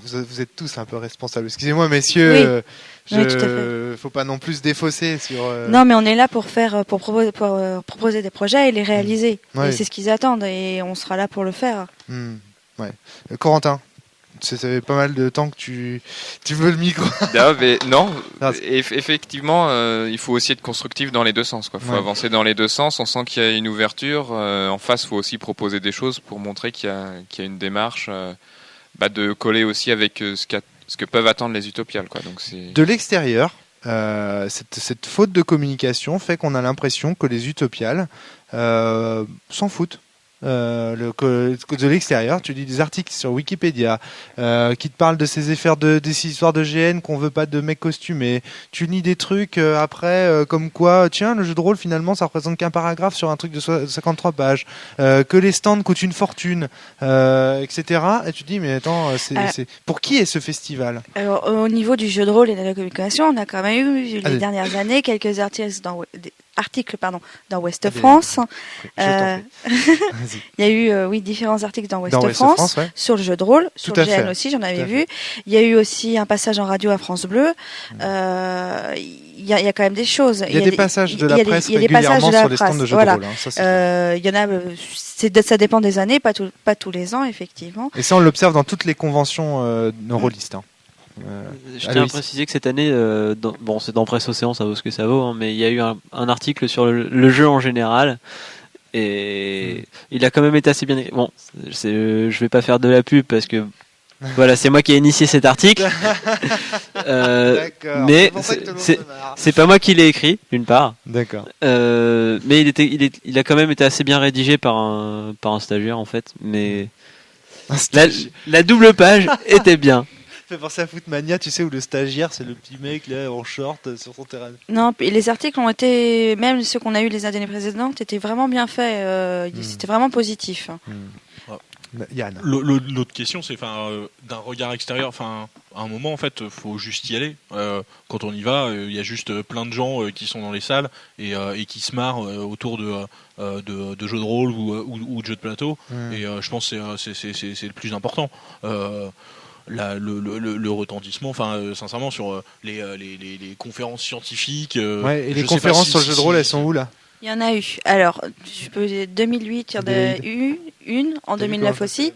A: vous êtes tous un peu responsables. Excusez-moi, messieurs. Faut pas non plus défausser sur...
G: Non, mais on est là pour proposer des projets et les réaliser. Et c'est ce qu'ils attendent et on sera là pour le faire.
A: Corentin, ça fait pas mal de temps que tu veux le micro.
D: Non, effectivement, il faut aussi être constructif dans les deux sens. Il faut avancer dans les deux sens. On sent qu'il y a une ouverture. En face, il faut aussi proposer des choses pour montrer qu'il y a une démarche de coller aussi avec ce que peuvent attendre les Utopiales. Donc
A: de l'extérieur, cette faute de communication fait qu'on a l'impression que les Utopiales s'en foutent. De l'extérieur, tu lis des articles sur Wikipédia qui te parlent de ces des histoires de GN qu'on veut pas de mecs costumés. Tu lis des trucs après comme quoi, tiens, le jeu de rôle finalement ça représente qu'un paragraphe sur un truc de 53 pages, que les stands coûtent une fortune, etc. Et tu te dis mais attends, c'est pour qui est ce festival? Alors
G: au niveau du jeu de rôle et de la communication, on a quand même eu les dernières années quelques articles articles dans Ouest France.
A: Vas-y.
G: Il y a eu différents articles dans Ouest
A: Ouest
G: France,
A: ouais.
G: sur le jeu de rôle, sur
A: Tout
G: le
A: à fait.
G: GN aussi, j'en avais
A: Tout à
G: vu. Il y a eu aussi un passage en radio à France Bleu. Il y a quand même des choses.
A: Il y a des passages de la presse
G: il y a des passages
A: régulièrement
G: de la
A: sur les stands
G: presse,
A: de jeux
G: voilà.
A: de rôle. Hein. Ça, c'est
G: Il y en a, ça dépend des années, pas tous les ans, effectivement.
A: Et ça, on l'observe dans toutes les conventions rôlistes. Hein.
B: Je tiens à préciser que cette année, c'est dans Presse Océan, ça vaut ce que ça vaut, hein, mais il y a eu un article sur le jeu en général. Et il a quand même été assez bien écrit. Bon, je vais pas faire de la pub parce que voilà, c'est moi qui ai initié cet article. Mais c'est pas moi qui l'ai écrit, d'une part.
A: D'accord.
B: Mais il a quand même été assez bien rédigé par un stagiaire en fait. Mais la double page était bien.
A: Ça fait penser à Footmania, tu sais, où le stagiaire, c'est le petit mec là en short sur son terrain.
G: Non, les articles ont été, même ceux qu'on a eu les années précédentes, étaient vraiment bien faits. C'était vraiment positif.
A: Yann.
H: L'autre question, c'est d'un regard extérieur. À un moment, en fait, faut juste y aller. Quand on y va, il y a juste plein de gens qui sont dans les salles et qui se marrent autour de jeux de rôle ou de jeux de plateau. Et je pense que c'est le plus important. Le retentissement, sincèrement, sur les conférences scientifiques.
A: Et les conférences sur le jeu de rôle, elles sont où là?
G: Il y en a eu. Alors, 2008, il y en a eu une, en 2009 aussi.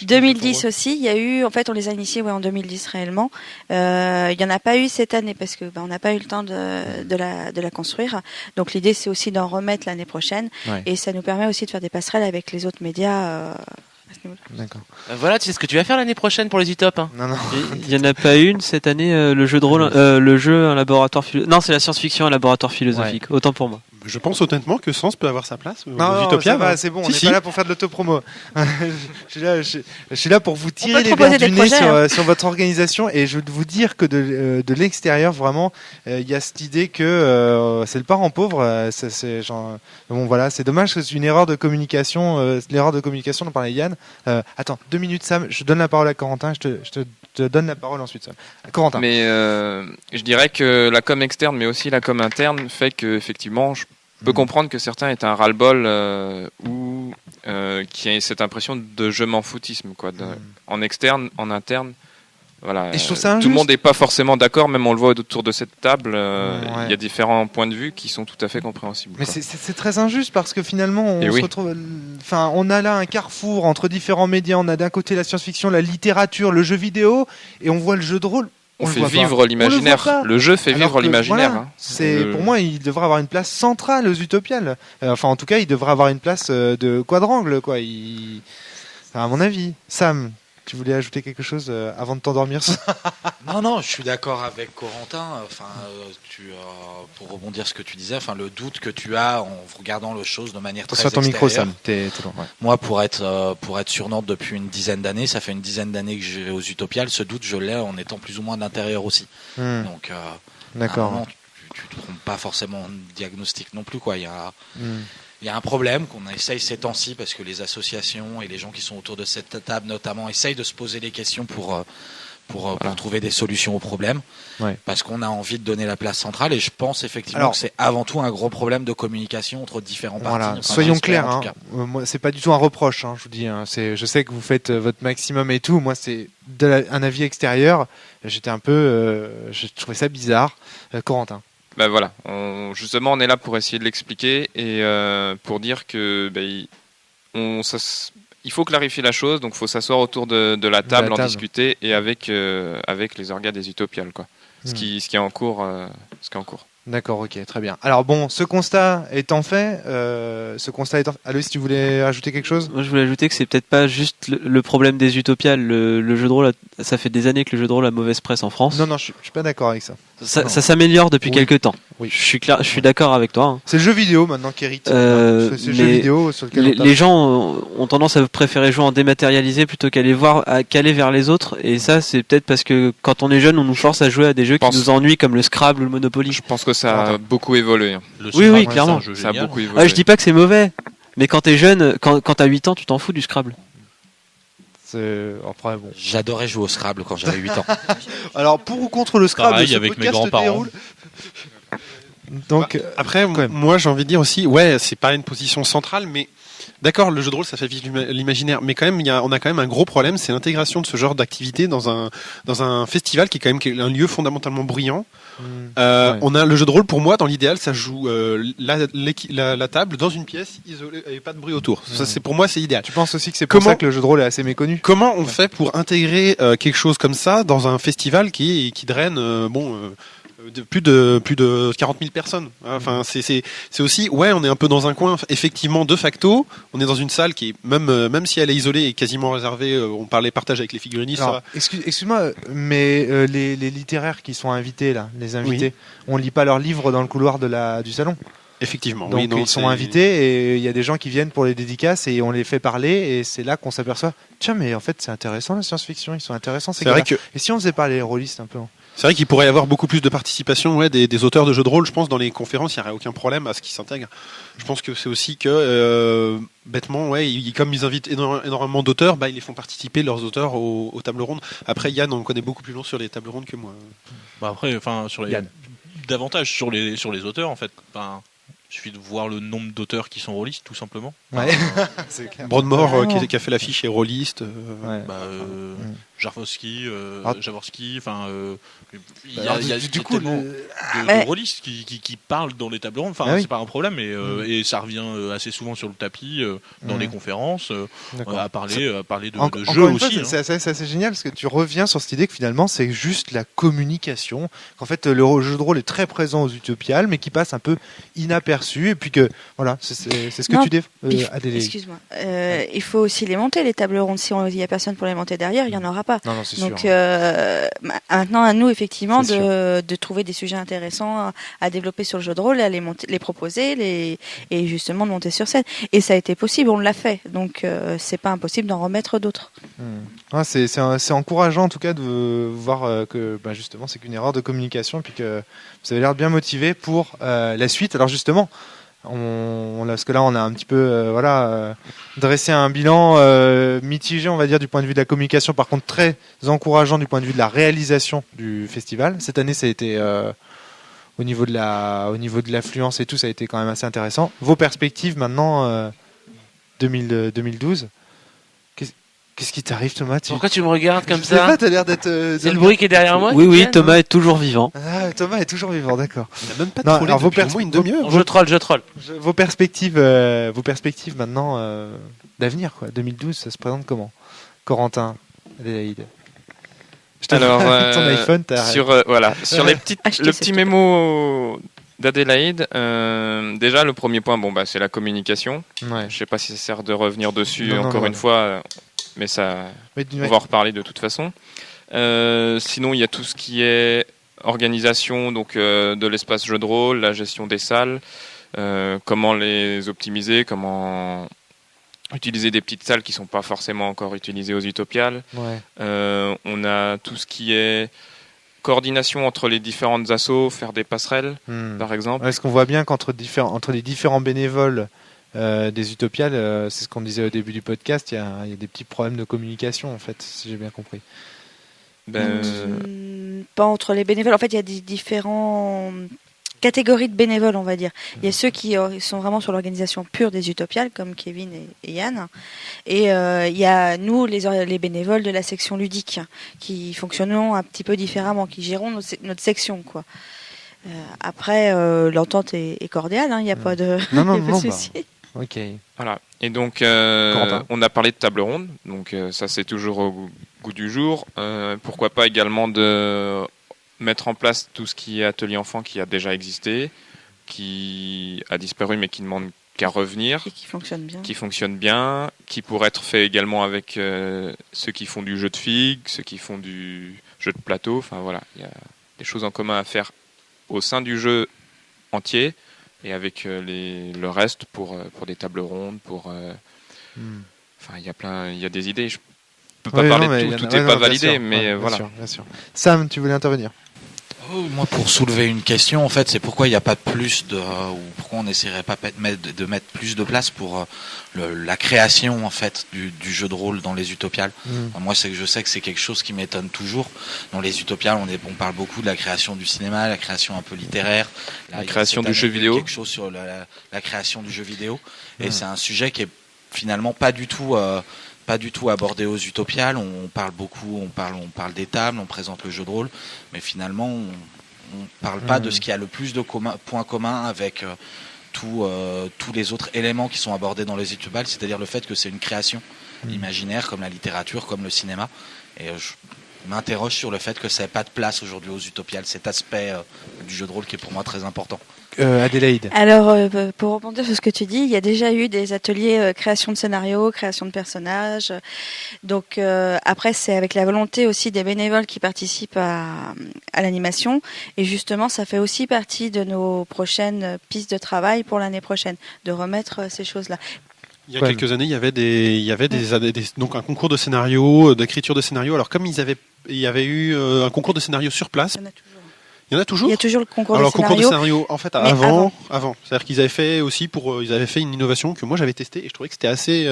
G: 2010 aussi, il y a eu, en fait, on les a initiés en 2010 réellement. Il n'y en a pas eu cette année parce que on n'a pas eu le temps de la construire. Donc l'idée, c'est aussi d'en remettre l'année prochaine. Ouais. Et ça nous permet aussi de faire des passerelles avec les autres médias.
E: D'accord. Voilà, tu sais ce que tu vas faire l'année prochaine pour les UTOP. Hein.
A: Non.
B: Il y en a pas une cette année, le jeu de rôle, le jeu un laboratoire non, c'est la science-fiction, un laboratoire philosophique. Ouais. Autant pour moi.
F: Je pense honnêtement que Sens peut avoir sa place.
A: Non, Utopia, va, c'est bon, on n'est pas là pour faire de l'autopromo. je suis là pour vous tirer les verres du nez sur votre organisation et je veux vous dire que de l'extérieur, vraiment, il y a cette idée que c'est le parent pauvre. Bon, voilà, c'est dommage que c'est une erreur de communication. L'erreur de communication dont parlait Yann. Attends, 2 minutes, Sam. Je donne la parole à Corentin. Je te donne la parole ensuite, Sam. Corentin.
D: Mais je dirais que la com externe, mais aussi la com interne, fait que effectivement, je peux comprendre que certains aient un ras-le-bol ou qui aient cette impression de je m'en foutisme, quoi. En externe, en interne. Voilà,
A: et je trouve ça injuste.
D: Tout le monde n'est pas forcément d'accord, même on le voit autour de cette table. Il y a différents points de vue qui sont tout à fait compréhensibles.
A: Mais c'est très injuste parce que finalement, on se retrouve. Enfin, on a là un carrefour entre différents médias. On a d'un côté la science-fiction, la littérature, le jeu vidéo, et on voit le jeu de rôle.
D: On fait vivre l'imaginaire. Le jeu fait vivre l'imaginaire.
A: Voilà, pour moi, il devrait avoir une place centrale aux Utopiales. Enfin, en tout cas, il devrait avoir une place de quadrangle, quoi. À mon avis, Sam. Tu voulais ajouter quelque chose avant de t'endormir?
C: Non, je suis d'accord avec Corentin. Pour rebondir sur ce que tu disais, le doute que tu as en regardant les choses de manière très extérieure.
A: Micro, Sam. T'es bon, ouais.
C: Moi, pour être sur Nantes depuis une dizaine d'années, ça fait une dizaine d'années que je vais aux Utopiales. Ce doute, je l'ai en étant plus ou moins d'intérieur aussi. Donc,
A: d'accord.
C: Tu te trompes pas forcément en diagnostic non plus, quoi. Il y a un problème qu'on essaye ces temps-ci parce que les associations et les gens qui sont autour de cette table notamment essayent de se poser des questions pour trouver des solutions aux problèmes, parce qu'on a envie de donner la place centrale et je pense effectivement que c'est avant tout un gros problème de communication entre différents partis.
A: Voilà. Soyons clairs, moi c'est pas du tout un reproche, je vous dis, je sais que vous faites votre maximum et tout, moi c'est un avis extérieur, j'étais un peu, je trouvais ça bizarre. Corentin.
D: Ben voilà, justement on est là pour essayer de l'expliquer et pour dire que il faut clarifier la chose, donc il faut s'asseoir autour de la table, en discuter et avec les organes des Utopiales, quoi. Ce qui est en cours.
A: D'accord, ok, très bien. Alors bon, ce constat étant fait, Aloïs, tu voulais ajouter quelque chose?
B: Moi, je voulais ajouter que c'est peut-être pas juste le problème des Utopiales. Le jeu de rôle, ça fait des années que le jeu de rôle a mauvaise presse en France.
A: Non, je suis pas d'accord avec ça.
B: Ça s'améliore depuis quelques temps. Oui. Je suis d'accord avec toi.
A: C'est le jeu vidéo maintenant qui hérite. C'est le jeu vidéo sur lequel
B: les gens ont tendance à préférer jouer en dématérialisé plutôt qu'aller vers les autres. Et ça, c'est peut-être parce que quand on est jeune, on nous force à jouer à des jeux qui nous ennuient comme le Scrabble ou le Monopoly.
D: Je pense que ça a beaucoup évolué.
B: Oui, clairement.
D: Ça a beaucoup évolué.
B: Je dis pas que c'est mauvais, mais quand t'es jeune, quand t'as 8 ans, tu t'en fous du Scrabble.
A: Après, bon.
C: J'adorais jouer au Scrabble quand j'avais 8 ans.
A: Alors, pour ou contre le Scrabble,
H: pareil, avec mes grands-parents.
A: Donc
F: après, moi j'ai envie de dire aussi, ouais, c'est pas une position centrale, mais d'accord, le jeu de rôle ça fait vivre l'imaginaire, mais quand même on a quand même un gros problème, c'est l'intégration de ce genre d'activité dans un festival qui est quand même un lieu fondamentalement bruyant. On a le jeu de rôle, pour moi, dans l'idéal, ça joue la table dans une pièce isolée et pas de bruit autour. Ça, c'est pour moi, c'est idéal.
A: Tu penses aussi que c'est pour ça que le jeu de rôle est assez méconnu?
F: Comment on fait pour intégrer quelque chose comme ça dans un festival qui draine de plus de 40 000 personnes. Enfin, c'est aussi, ouais, on est un peu dans un coin, effectivement, de facto. On est dans une salle qui est, même si elle est isolée et quasiment réservée, on parlait partage avec les figurinistes.
A: Alors, excuse-moi, mais les littéraires qui sont invités, là, les invités, on lit pas leurs livres dans le couloir du salon.
F: Effectivement.
A: Donc ils sont invités et il y a des gens qui viennent pour les dédicaces et on les fait parler et c'est là qu'on s'aperçoit, tiens, mais en fait c'est intéressant la science-fiction, ils sont intéressants. C'est vrai que... Et si on faisait parler les rôlistes un peu?
F: C'est vrai qu'il pourrait y avoir beaucoup plus de participation des auteurs de jeux de rôle. Je pense dans les conférences, il n'y aurait aucun problème à ce qu'ils s'intègrent. Je pense que c'est aussi que, bêtement, comme ils invitent énormément d'auteurs, ils les font participer, leurs auteurs, aux tables rondes. Après, Yann, on connaît beaucoup plus long sur les tables rondes que moi.
H: Après, davantage sur les auteurs, en fait. Il suffit de voir le nombre d'auteurs qui sont rôlistes, tout simplement.
A: Ouais. C'est clair.
F: Broadmoor qui a fait l'affiche est rôliste.
H: Jaworski, il y
A: a
H: tellement de rôlistes qui parlent dans les tables rondes. C'est pas un problème, et ça revient assez souvent sur le tapis dans les conférences à parler de jeux aussi.
A: C'est assez génial parce que tu reviens sur cette idée que finalement c'est juste la communication. Qu'en fait le jeu de rôle est très présent aux Utopiales, mais qui passe un peu inaperçu. Et puis que voilà, c'est ce que tu dis.
G: Excuse-moi. Il faut aussi les monter les tables rondes. Si il y a personne pour les monter derrière, il y en aura pas.
A: Non, c'est
G: donc
A: sûr.
G: maintenant à nous effectivement de trouver des sujets intéressants à développer sur le jeu de rôle, à les proposer, et justement de monter sur scène. Et ça a été possible, on l'a fait. Donc c'est pas impossible d'en remettre d'autres.
A: C'est encourageant en tout cas de voir que justement c'est qu'une erreur de communication, et puis que vous avez l'air bien motivé pour la suite. Alors justement, parce que là on a un petit peu dressé un bilan mitigé, on va dire, du point de vue de la communication, par contre très encourageant du point de vue de la réalisation du festival. Cette année ça a été au niveau de l'affluence et tout, ça a été quand même assez intéressant. Vos perspectives maintenant 2012, qu'est-ce qui t'arrive, Thomas?
E: Pourquoi tu me regardes comme ça?
A: Je sais pas, t'as l'air d'être.
E: C'est le bruit qui est derrière moi?
B: Oui, Thomas est toujours vivant.
A: Ah, Thomas est toujours vivant, d'accord.
F: Il n'a même pas trollé depuis au moins une demi-heure.
E: Je troll.
A: Vos perspectives maintenant d'avenir, quoi. 2012, ça se présente comment? Corentin, Adélaïde.
D: Alors,
A: ton iPhone,
D: sur le petit mémo d'Adélaïde, déjà le premier point, c'est la communication.
A: Ouais.
D: Je sais pas si ça sert de revenir dessus une fois, mais on va en reparler de toute façon. Sinon, il y a tout ce qui est organisation, donc de l'espace jeu de rôle, la gestion des salles, comment les optimiser, comment utiliser des petites salles qui sont pas forcément encore utilisées aux Utopiales.
A: Ouais.
D: On a tout ce qui est coordination entre les différentes assos, faire des passerelles, par exemple.
A: Est-ce qu'on voit bien qu'entre les différents bénévoles des Utopiales, c'est ce qu'on disait au début du podcast, il y a des petits problèmes de communication, en fait, si j'ai bien compris.
G: Pas entre les bénévoles. En fait, il y a des différents catégories de bénévoles, on va dire. Il y a ceux qui sont vraiment sur l'organisation pure des Utopiales, comme Kevin et Yann. Et il y a nous, les bénévoles de la section ludique, qui fonctionnons un petit peu différemment, qui gérons notre section, quoi. Après, l'entente est cordiale, il n'y a pas de souci.
A: Ok.
D: Voilà. Et donc, on a parlé de table ronde, donc ça c'est toujours au goût du jour. Pourquoi pas également de mettre en place tout ce qui est atelier enfant qui a déjà existé, qui a disparu mais qui ne demande qu'à revenir.
G: Et qui
D: fonctionne bien. Qui pourrait être fait également avec ceux qui font du jeu de figues, ceux qui font du jeu de plateau. Enfin voilà, il y a des choses en commun à faire au sein du jeu entier et avec le reste pour des tables rondes, il y a des idées. Je peux pas parler de tout n'est pas validé, mais voilà.
A: Bien sûr. Sam, tu voulais intervenir?
C: Moi, pour soulever une question, en fait, c'est pourquoi il n'y a pas plus ou pourquoi on n'essaierait pas de mettre plus de place pour la création, en fait, du jeu de rôle dans les Utopiales. Moi, je sais que c'est quelque chose qui m'étonne toujours. Dans les Utopiales, on parle beaucoup de la création du cinéma, la création un peu littéraire,
D: la création du jeu vidéo.
C: Quelque chose sur la création du jeu vidéo. Et c'est un sujet qui est finalement pas du tout abordé aux Utopiales. On parle beaucoup, on parle des tables, on présente le jeu de rôle, mais finalement on parle pas de ce qui a le plus de points communs avec tous les autres éléments qui sont abordés dans les Utopiales, c'est-à-dire le fait que c'est une création imaginaire comme la littérature, comme le cinéma. Et je m'interroge sur le fait que ça n'a pas de place aujourd'hui aux Utopiales, cet aspect du jeu de rôle qui est pour moi très important.
A: Adélaïde.
G: Alors, pour rebondir sur ce que tu dis, il y a déjà eu des ateliers création de scénario, création de personnages. Donc, après, c'est avec la volonté aussi des bénévoles qui participent à l'animation. Et justement, ça fait aussi partie de nos prochaines pistes de travail pour l'année prochaine, de remettre ces choses-là.
F: Il y a quelques années, il y avait donc un concours de scénario, d'écriture de scénario. Alors, comme il y avait eu un concours de scénario sur place. Il y en a toujours.
G: Il y a toujours le concours
F: Alors,
G: de scénario.
F: Alors, concours de scénario, en fait, avant. C'est-à-dire qu'ils avaient fait aussi ils avaient fait une innovation que moi j'avais testée et je trouvais que c'était assez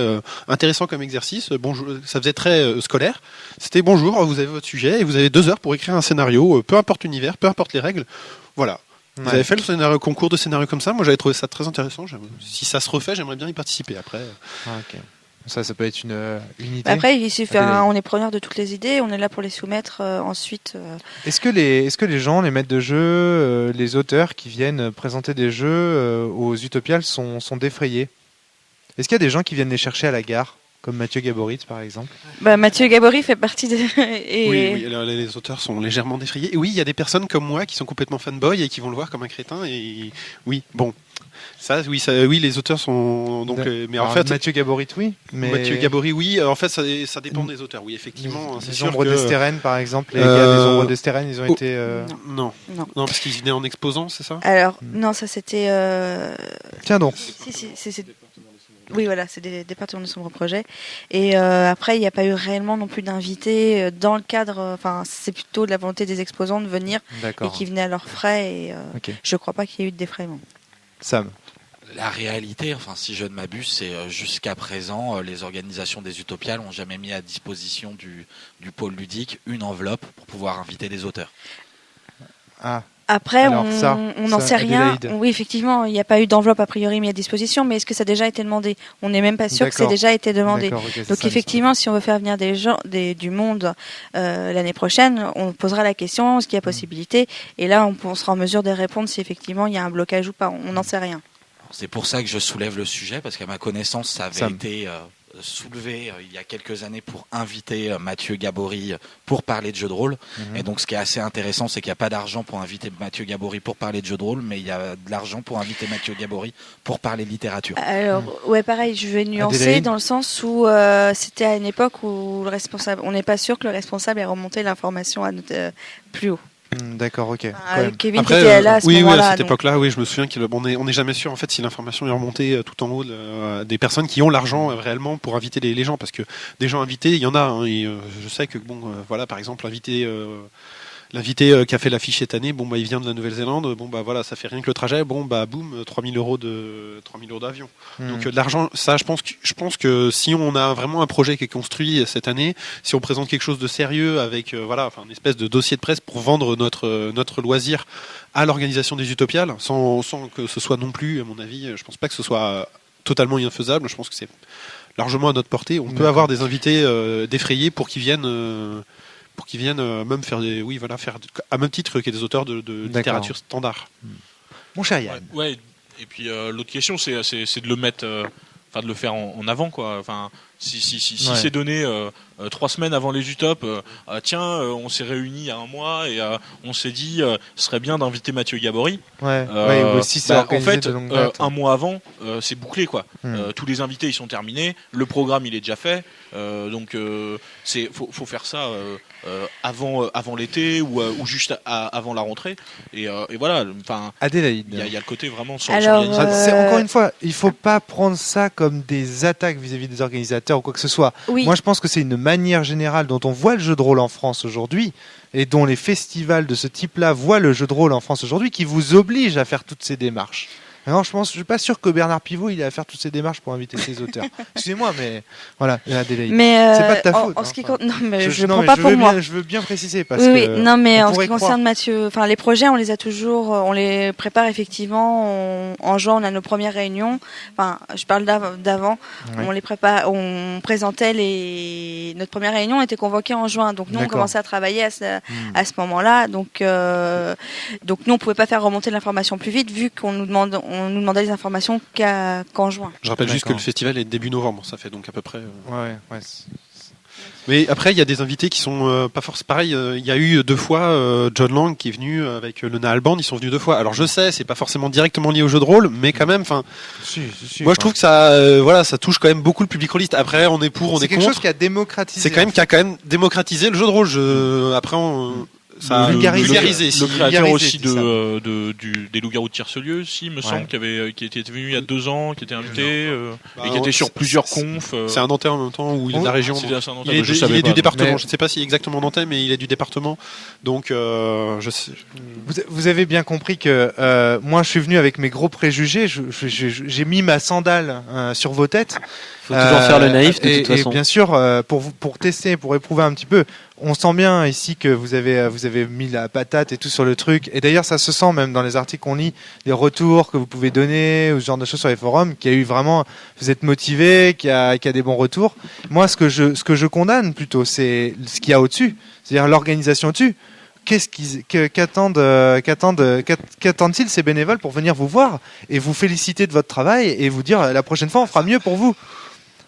F: intéressant comme exercice. Bonjour, ça faisait très scolaire. C'était bonjour, vous avez votre sujet et vous avez 2 heures pour écrire un scénario, peu importe l'univers, peu importe les règles. Voilà. Vous avez fait le concours de scénario comme ça. Moi, j'avais trouvé ça très intéressant. Si ça se refait, j'aimerais bien y participer après.
A: Ok. Ça peut être une idée.
G: Après, il suffit, on est preneur de toutes les idées, on est là pour les soumettre ensuite.
A: Est-ce que les gens, les maîtres de jeu, les auteurs qui viennent présenter des jeux aux Utopiales sont défrayés? Est-ce qu'il y a des gens qui viennent les chercher à la gare, comme Mathieu Gaborit par exemple?
G: Mathieu Gaborit fait partie de...
F: Oui, les auteurs sont légèrement défrayés. Et oui, il y a des personnes comme moi qui sont complètement fanboy et qui vont le voir comme un crétin. Et oui, bon... Oui, les auteurs sont donc. Mais en fait,
A: Mathieu Gaborit, oui. Mais
F: Mathieu Gaborit, oui. En fait, ça dépend des auteurs. Oui, effectivement.
A: C'est sûr. Les Ombres d'Estérène, par exemple. Les gars des Ombres d'Estérène, ils ont été.
F: Non, parce qu'ils venaient en exposant, c'est ça?
G: Alors, non, ça c'était.
A: Tiens donc.
G: Si, oui, voilà, c'est des départements de Sombre Projet. Et après, il n'y a pas eu réellement non plus d'invités dans le cadre. Enfin, c'est plutôt de la volonté des exposants de venir et qui venaient à leurs frais. Et je ne crois pas qu'il y ait eu de défraiement.
A: Sam.
C: La réalité, enfin si je ne m'abuse, c'est jusqu'à présent, les organisations des Utopiales n'ont jamais mis à disposition du pôle ludique une enveloppe pour pouvoir inviter des auteurs.
G: Après, on n'en sait rien. Oui, effectivement, il n'y a pas eu d'enveloppe a priori mise à disposition, mais est-ce que ça a déjà été demandé? On n'est même pas sûr que ça ait déjà été demandé. Donc effectivement, si on veut faire venir des gens, du monde l'année prochaine, on posera la question, est-ce qu'il y a possibilité? Et là, on sera en mesure de répondre si effectivement il y a un blocage ou pas. On n'en sait rien.
C: C'est pour ça que je soulève le sujet, parce qu'à ma connaissance, ça avait été soulevé il y a quelques années pour inviter Mathieu Gaborit pour parler de jeux de rôle. Et donc ce qui est assez intéressant, c'est qu'il n'y a pas d'argent pour inviter Mathieu Gaborit pour parler de jeux de rôle, mais il y a de l'argent pour inviter Mathieu Gaborit pour parler de littérature.
G: Alors, ouais, pareil, je vais nuancer dans le sens où c'était à une époque où le responsable, on n'est pas sûr que le responsable ait remonté l'information à plus haut.
A: D'accord, ok.
G: Kevin était là à ce moment-là.
F: À cette époque-là, oui, je me souviens qu'on n'est jamais sûr en fait si l'information est remontée tout en haut des personnes qui ont l'argent réellement pour inviter les gens, parce que des gens invités, il y en a. Et je sais que voilà, par exemple, l'invité qui a fait l'affiche cette année, il vient de la Nouvelle-Zélande, voilà, ça fait rien que le trajet, boum, 3000 euros d'avion. Donc de l'argent, ça, je pense que si on a vraiment un projet qui est construit cette année, si on présente quelque chose de sérieux avec une espèce de dossier de presse pour vendre notre loisir à l'organisation des Utopiales, sans que ce soit non plus, à mon avis, je pense pas que ce soit totalement infaisable. Je pense que c'est largement à notre portée. On peut avoir des invités défrayés pour qu'ils viennent. Même faire faire à même titre que des auteurs de littérature standard.
A: Mon cher Yann.
H: Ouais. Et puis l'autre question, c'est de le mettre, de le faire en avant, quoi. Enfin, si c'est donné 3 semaines avant les Utopes, on s'est réunis il y a un mois et on s'est dit, ce serait bien d'inviter Mathieu Gaborit.
A: Si c'est
H: en fait, un mois avant, c'est bouclé, quoi. Tous les invités ils sont terminés, le programme il est déjà fait, donc faut faire ça avant l'été ou juste avant la rentrée et voilà. Enfin,
A: Adélaïde,
H: il y a le côté vraiment sans
A: encore une fois, il faut pas prendre ça comme des attaques vis-à-vis des organisateurs ou quoi que ce soit. Moi je pense que c'est une manière générale dont on voit le jeu de rôle en France aujourd'hui et dont les festivals de ce type-là voient le jeu de rôle en France aujourd'hui qui vous oblige à faire toutes ces démarches. Non, je suis pas sûr que Bernard Pivot il est à faire toutes ces démarches pour inviter ses auteurs. Excusez-moi, mais voilà, Adélaïde.
G: Mais
A: c'est pas de ta faute.
G: En ce qui non, mais je prends pas pour moi.
A: Je veux bien préciser parce
G: oui,
A: que
G: non, mais en ce qui concerne Mathieu, enfin les projets, on les a toujours, on les prépare effectivement. En juin, on a nos premières réunions. Enfin, je parle d'avant. Ouais. On les prépare, on présentait notre première réunion était convoquée en juin. Donc nous, on commençait à travailler à ce moment-là. Donc nous, on pouvait pas faire remonter l'information plus vite vu qu'on nous demandait les informations qu'en juin.
F: Je rappelle juste que le festival est début novembre, ça fait donc à peu près.
A: Ouais.
F: Mais après, il y a des invités qui sont pas forcément pareil. Il y a eu 2 fois John Lang qui est venu avec le Nahal Band. Ils sont venus 2 fois. Alors je sais, c'est pas forcément directement lié au jeu de rôle, mais quand même. Enfin, moi je trouve que ça, ça touche quand même beaucoup le public rôliste. Après, on est pour, on est contre.
A: C'est quelque chose qui a démocratisé.
F: C'est quand même démocratisé le jeu de rôle. Après, ça
H: vulgarisé. Le créateur aussi des Loups-garous de Tiercelieu, il me semble, qui était venu il y a 2 ans, qui était invité et qui était sur plusieurs confs.
F: C'est un Nantais en même temps où il est de la région. Il est du département. Je ne sais pas si exactement Nantais, mais il est du département. Donc, je sais.
A: Vous avez bien compris que moi, je suis venu avec mes gros préjugés. J'ai mis ma sandale sur vos têtes.
B: Faut toujours faire le naïf de toute façon.
A: Et bien sûr, pour tester, pour éprouver un petit peu. On sent bien ici que vous avez mis la patate et tout sur le truc. Et d'ailleurs, ça se sent même dans les articles qu'on lit, les retours que vous pouvez donner, ou ce genre de choses sur les forums, qu'il y a eu vraiment, vous êtes motivé, qu'il y a des bons retours. Moi, ce que je condamne plutôt, c'est ce qu'il y a au-dessus, c'est-à-dire l'organisation au-dessus. Qu'attendent-ils ces bénévoles pour venir vous voir et vous féliciter de votre travail et vous dire la prochaine fois on fera mieux pour vous?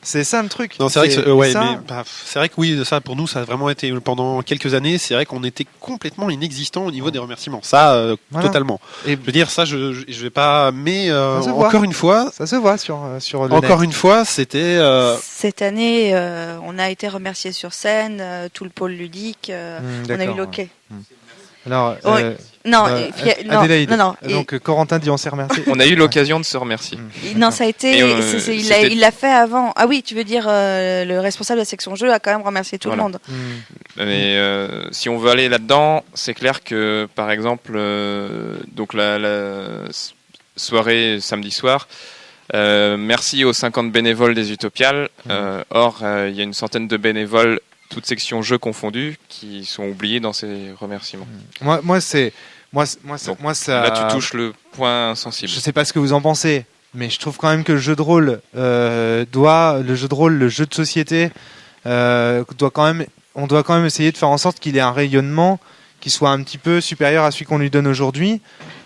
A: C'est ça le truc.
F: Non, c'est vrai que c'est vrai que oui, ça pour nous ça a vraiment été pendant quelques années. C'est vrai qu'on était complètement inexistant au niveau des remerciements. Ça, totalement. Et je veux dire ça, je vais pas. Mais encore une fois,
A: ça se voit sur le
F: encore
A: net.
F: une fois, c'était.
G: Cette année, on a été remerciés sur scène, tout le pôle ludique. On a eu l'OK.
A: Alors,
G: Adélaïde. Non.
A: Donc Corentin dit on s'est remercié.
D: On a eu l'occasion de se remercier.
G: Non, ça a été. Il l'a fait avant. Ah oui, tu veux dire le responsable de la section jeu a quand même remercié tout le monde.
D: Mais si on veut aller là-dedans, c'est clair que par exemple, donc la soirée samedi soir. Merci aux 50 bénévoles des Utopiales. Or, il y a une centaine de bénévoles, toutes sections jeux confondues, qui sont oubliés dans ces remerciements.
A: Moi, ça.
D: Là, tu touches le point sensible.
A: Je sais pas ce que vous en pensez, mais je trouve quand même que le jeu de rôle le jeu de société, on doit quand même essayer de faire en sorte qu'il ait un rayonnement qui soit un petit peu supérieur à celui qu'on lui donne aujourd'hui.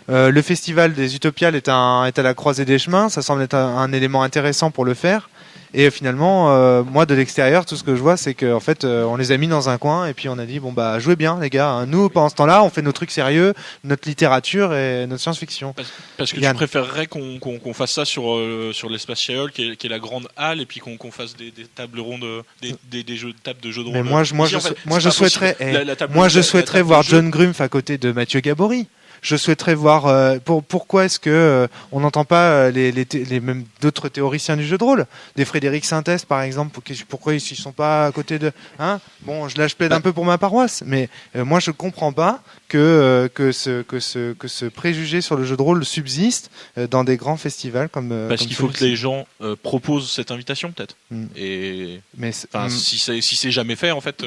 A: Le festival des Utopiales est à la croisée des chemins. Ça semble être un élément intéressant pour le faire. Et finalement, moi de l'extérieur, tout ce que je vois, c'est qu'en fait, on les a mis dans un coin et puis on a dit bon bah jouez bien les gars. Nous, pendant ce temps-là, on fait nos trucs sérieux, notre littérature et notre science-fiction.
H: Parce que tu préférerais qu'on fasse ça sur l'espace Chaol, qui est la grande halle, et puis qu'on fasse des tables rondes, des tables de jeux de rôle.
A: Mais moi, je souhaiterais voir John Grumpf à côté de Mathieu Gabory. Je souhaiterais voir pourquoi est-ce que on n'entend pas les même d'autres théoriciens du jeu de rôle, des Frédéric Sintès par exemple, pourquoi ils sont pas à côté de bon, je plaide un peu pour ma paroisse, mais moi je comprends pas que ce préjugé sur le jeu de rôle subsiste dans des grands festivals comme
H: qu'il faut que les gens proposent cette invitation peut-être. Et si c'est jamais fait en fait.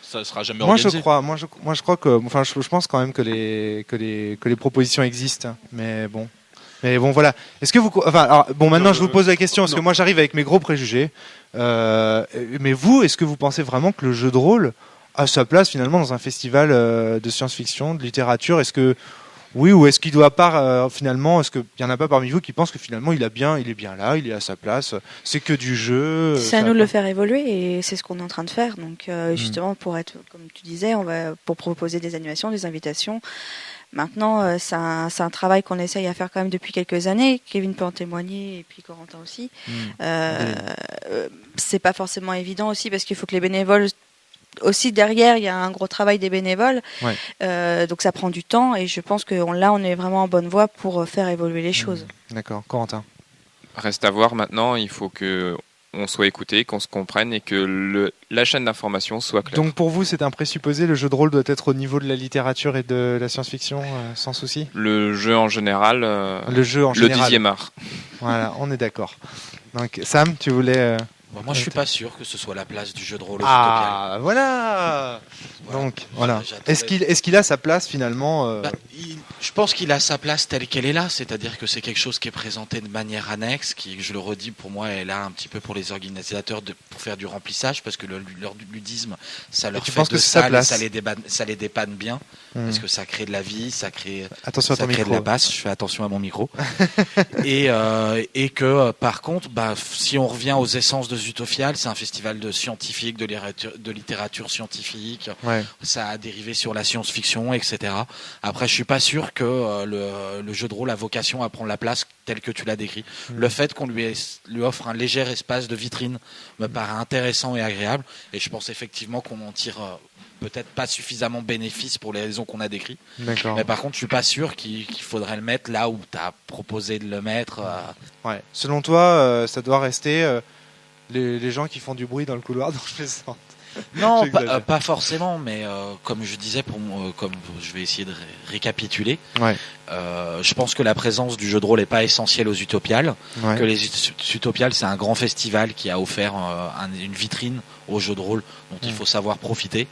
H: Ça sera jamais organisé.
A: Moi je crois que, je pense quand même que les propositions existent, mais bon voilà. Est-ce que maintenant je vous pose la question parce que moi j'arrive avec mes gros préjugés. Mais vous, est-ce que vous pensez vraiment que le jeu de rôle a sa place finalement dans un festival de science-fiction, de littérature? Est-ce que oui, ou est-ce qu'il doit pas finalement, est-ce qu'il y en a pas parmi vous qui pensent que finalement il est bien là, il est à sa place, c'est que du jeu.
G: C'est à nous de le faire évoluer et c'est ce qu'on est en train de faire. Donc justement pour être, comme tu disais, pour proposer des animations, des invitations. Maintenant, c'est un travail qu'on essaye à faire quand même depuis quelques années. Kevin peut en témoigner et puis Corentin aussi. C'est pas forcément évident aussi parce qu'il faut que les bénévoles aussi derrière, il y a un gros travail des bénévoles, donc ça prend du temps et je pense que là, on est vraiment en bonne voie pour faire évoluer les choses.
A: D'accord, Corentin.
D: Reste à voir maintenant. Il faut que on soit écouté, qu'on se comprenne et que la chaîne d'information soit claire.
A: Donc pour vous, c'est un présupposé, le jeu de rôle doit être au niveau de la littérature et de la science-fiction, sans souci.
D: Le jeu en général,
A: le
D: 10e art.
A: Voilà, on est d'accord. Donc Sam, tu voulais...
C: moi, je suis pas sûr que ce soit la place du jeu de rôle.
A: Ah, voilà. Donc, voilà. Est-ce qu'il a sa place finalement
C: Je pense qu'il a sa place telle qu'elle est là, c'est-à-dire que c'est quelque chose qui est présenté de manière annexe, qui, je le redis, pour moi, est là un petit peu pour les organisateurs pour faire du remplissage, parce que leur ludisme, ça leur fait de salle, ça les dépanne bien, parce que ça crée de la vie, ça crée de la basse. Je fais attention à mon micro. et que par contre, si on revient aux essences de Zutopial, c'est un festival de scientifique, de littérature scientifique. Ouais. Ça a dérivé sur la science-fiction, etc. Après, je suis pas sûr que le jeu de rôle a vocation à prendre la place telle que tu l'as décrit. Le fait qu'on lui offre un léger espace de vitrine me paraît intéressant et agréable. Et je pense effectivement qu'on en tire peut-être pas suffisamment bénéfice pour les raisons qu'on a décrites.
A: D'accord.
C: Mais par contre, je suis pas sûr qu'il faudrait le mettre là où tu as proposé de le mettre.
A: Ouais. Selon toi, ça doit rester les gens qui font du bruit dans le couloir dont je plaisante.
C: Non, pas forcément, mais comme je disais, comme je vais essayer de récapituler, je pense que la présence du jeu de rôle n'est pas essentielle aux Utopiales, que les Utopiales, c'est un grand festival qui a offert une vitrine au jeu de rôle dont il faut savoir profiter,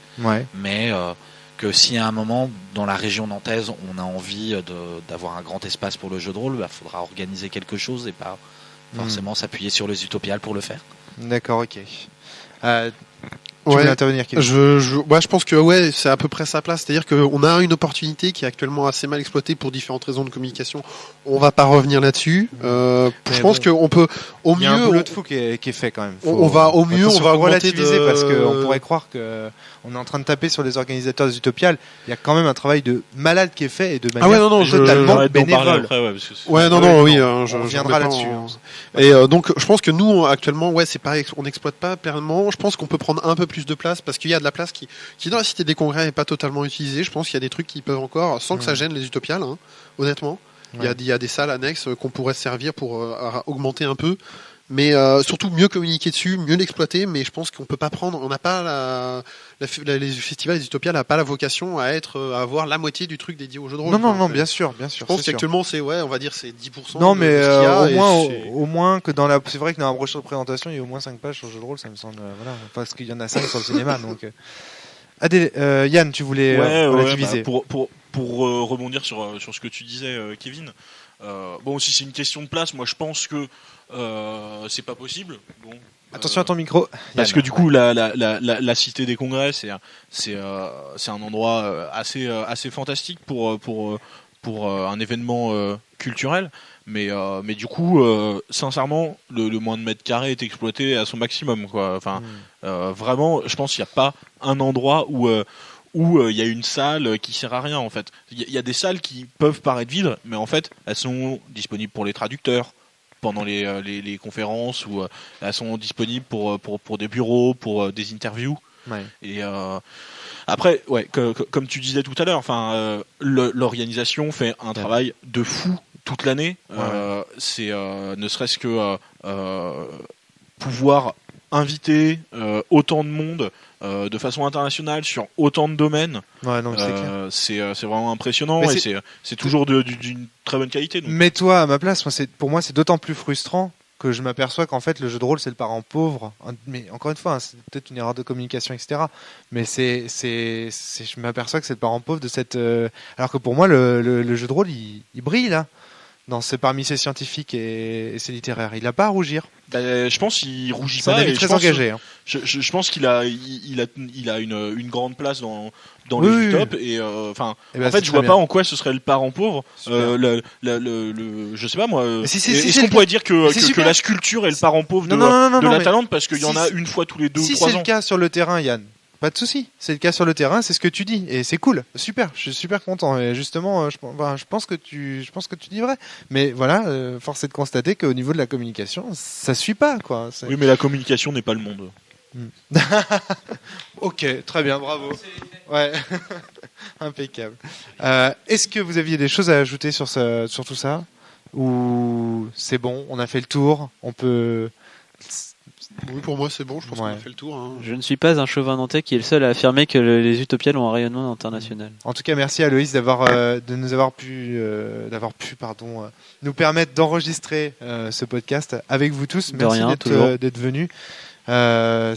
C: mais que si à un moment, dans la région nantaise, on a envie d'avoir un grand espace pour le jeu de rôle, il faudra organiser quelque chose et pas forcément s'appuyer sur les Utopiales pour le faire.
A: D'accord, ok. Tu voulais intervenir,
F: je pense que c'est à peu près sa place. C'est-à-dire qu'on a une opportunité qui est actuellement assez mal exploitée pour différentes raisons de communication. On va pas revenir là-dessus. Je pense qu'on peut au mieux. Il y a un
A: boulot de fou qui est fait quand même.
F: On va
A: relativiser parce qu'on pourrait croire que on est en train de taper sur les organisateurs des Utopiales. Il y a quand même un travail de malade qui est fait et de manière totalement bénévole.
F: On
A: reviendra là-dessus.
F: Et donc je pense que nous actuellement, c'est pareil, on n'exploite pas pleinement. Je pense qu'on peut prendre un peu plus de place parce qu'il y a de la place qui dans la cité des congrès n'est pas totalement utilisée. Je pense qu'il y a des trucs qui peuvent encore, sans que ça gêne les Utopiales, honnêtement. Il y a des salles annexes qu'on pourrait servir pour augmenter un peu. Mais surtout mieux communiquer dessus, mieux l'exploiter. Mais je pense qu'on peut pas prendre, on n'a pas les festivals des Utopiales n'a pas la vocation à avoir la moitié du truc dédié au jeu de rôle.
A: Non, bien sûr.
F: Je pense qu'actuellement on va dire c'est 10%.
A: Non, mais au moins que c'est vrai que dans la brochure de présentation, il y a au moins 5 pages sur le jeu de rôle, ça me semble, parce qu'il y en a 5 sur le cinéma, donc. Yann, tu voulais relativiser.
H: Pour rebondir sur ce que tu disais, Kevin. Si c'est une question de place, moi je pense que c'est pas possible.
A: Attention à ton micro.
H: Parce que du coup, la cité des congrès, c'est un endroit assez fantastique pour un événement culturel. Mais du coup, sincèrement, le moins de mètres carrés est exploité à son maximum, quoi. Enfin, vraiment, je pense qu'il n'y a pas un endroit où il y a une salle qui sert à rien, en fait. Il y a des salles qui peuvent paraître vides, mais en fait, elles sont disponibles pour les traducteurs pendant les conférences, ou elles sont disponibles pour des bureaux, pour des interviews. Et après, comme tu disais tout à l'heure, l'organisation fait un travail de fou toute l'année. C'est ne serait-ce que pouvoir inviter autant de monde de façon internationale sur autant de domaines. C'est vraiment impressionnant, et c'est toujours d'une très bonne qualité. Donc.
A: Mais toi, à ma place, pour moi, c'est d'autant plus frustrant que je m'aperçois qu'en fait, le jeu de rôle, c'est le parent pauvre. Mais encore une fois, c'est peut-être une erreur de communication, etc. Mais je m'aperçois que c'est le parent pauvre de cette. Alors que pour moi, le jeu de rôle, il brille là. Parmi ses scientifiques et ses littéraires, il n'a pas à rougir.
H: Je pense qu'il rougit
A: pas. C'est très engagé.
H: Je pense qu'il a une grande place dans les Utop, et en fait je vois pas en quoi ce serait le parent pauvre. Je sais pas moi. Est-ce qu'on pourrait dire que la sculpture est le parent pauvre de la Talente, parce qu'il y en a une fois tous les 2 ou 3 ans.
A: Si c'est le cas sur le terrain, Yann. Pas de souci, c'est le cas sur le terrain, c'est ce que tu dis, et c'est cool, super, je suis super content, et justement, je pense que tu dis vrai, mais voilà, force est de constater qu'au niveau de la communication, ça suit pas, quoi.
H: Oui, mais la communication n'est pas le monde.
A: Ok, très bien, bravo. Ouais, impeccable. Est-ce que vous aviez des choses à ajouter sur tout ça, ou c'est bon, on a fait le tour, on peut
F: Oui, pour moi c'est bon, je pense qu'on a fait le tour. Hein.
B: Je ne suis pas un chauvin nantais qui est le seul à affirmer que les Utopiales ont un rayonnement international.
A: En tout cas, merci à Loïs de nous avoir pu nous permettre d'enregistrer ce podcast avec vous tous. Merci d'être venus. Ça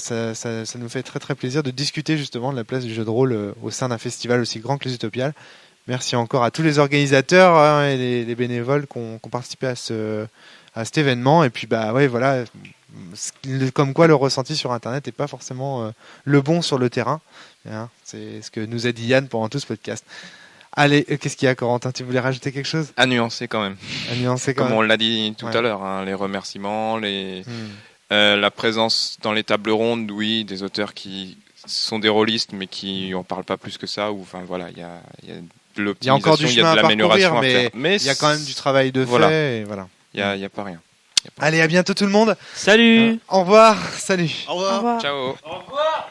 A: nous fait très très plaisir de discuter justement de la place du jeu de rôle au sein d'un festival aussi grand que les Utopiales. Merci encore à tous les organisateurs et les bénévoles qui ont participé à cet événement. Et puis voilà, comme quoi le ressenti sur Internet n'est pas forcément le bon sur le terrain. Hein, c'est ce que nous a dit Yann pendant tout ce podcast. Allez, qu'est-ce qu'il y a, Corentin? Tu voulais rajouter quelque chose?
D: À nuancer quand même. Comme on l'a dit tout à l'heure, hein, les remerciements, la présence dans les tables rondes, oui, des auteurs qui sont des rôlistes mais qui en parlent pas plus que ça. Enfin voilà, il y a de l'optimisation,
A: il y a encore du chemin à parcourir,
D: mais
A: il y a quand même du travail de fait. Et voilà.
D: Il y a pas rien.
A: Allez, à bientôt tout le monde.
B: Salut.
A: Au revoir. Salut.
D: Au revoir. Ciao.
E: Au revoir.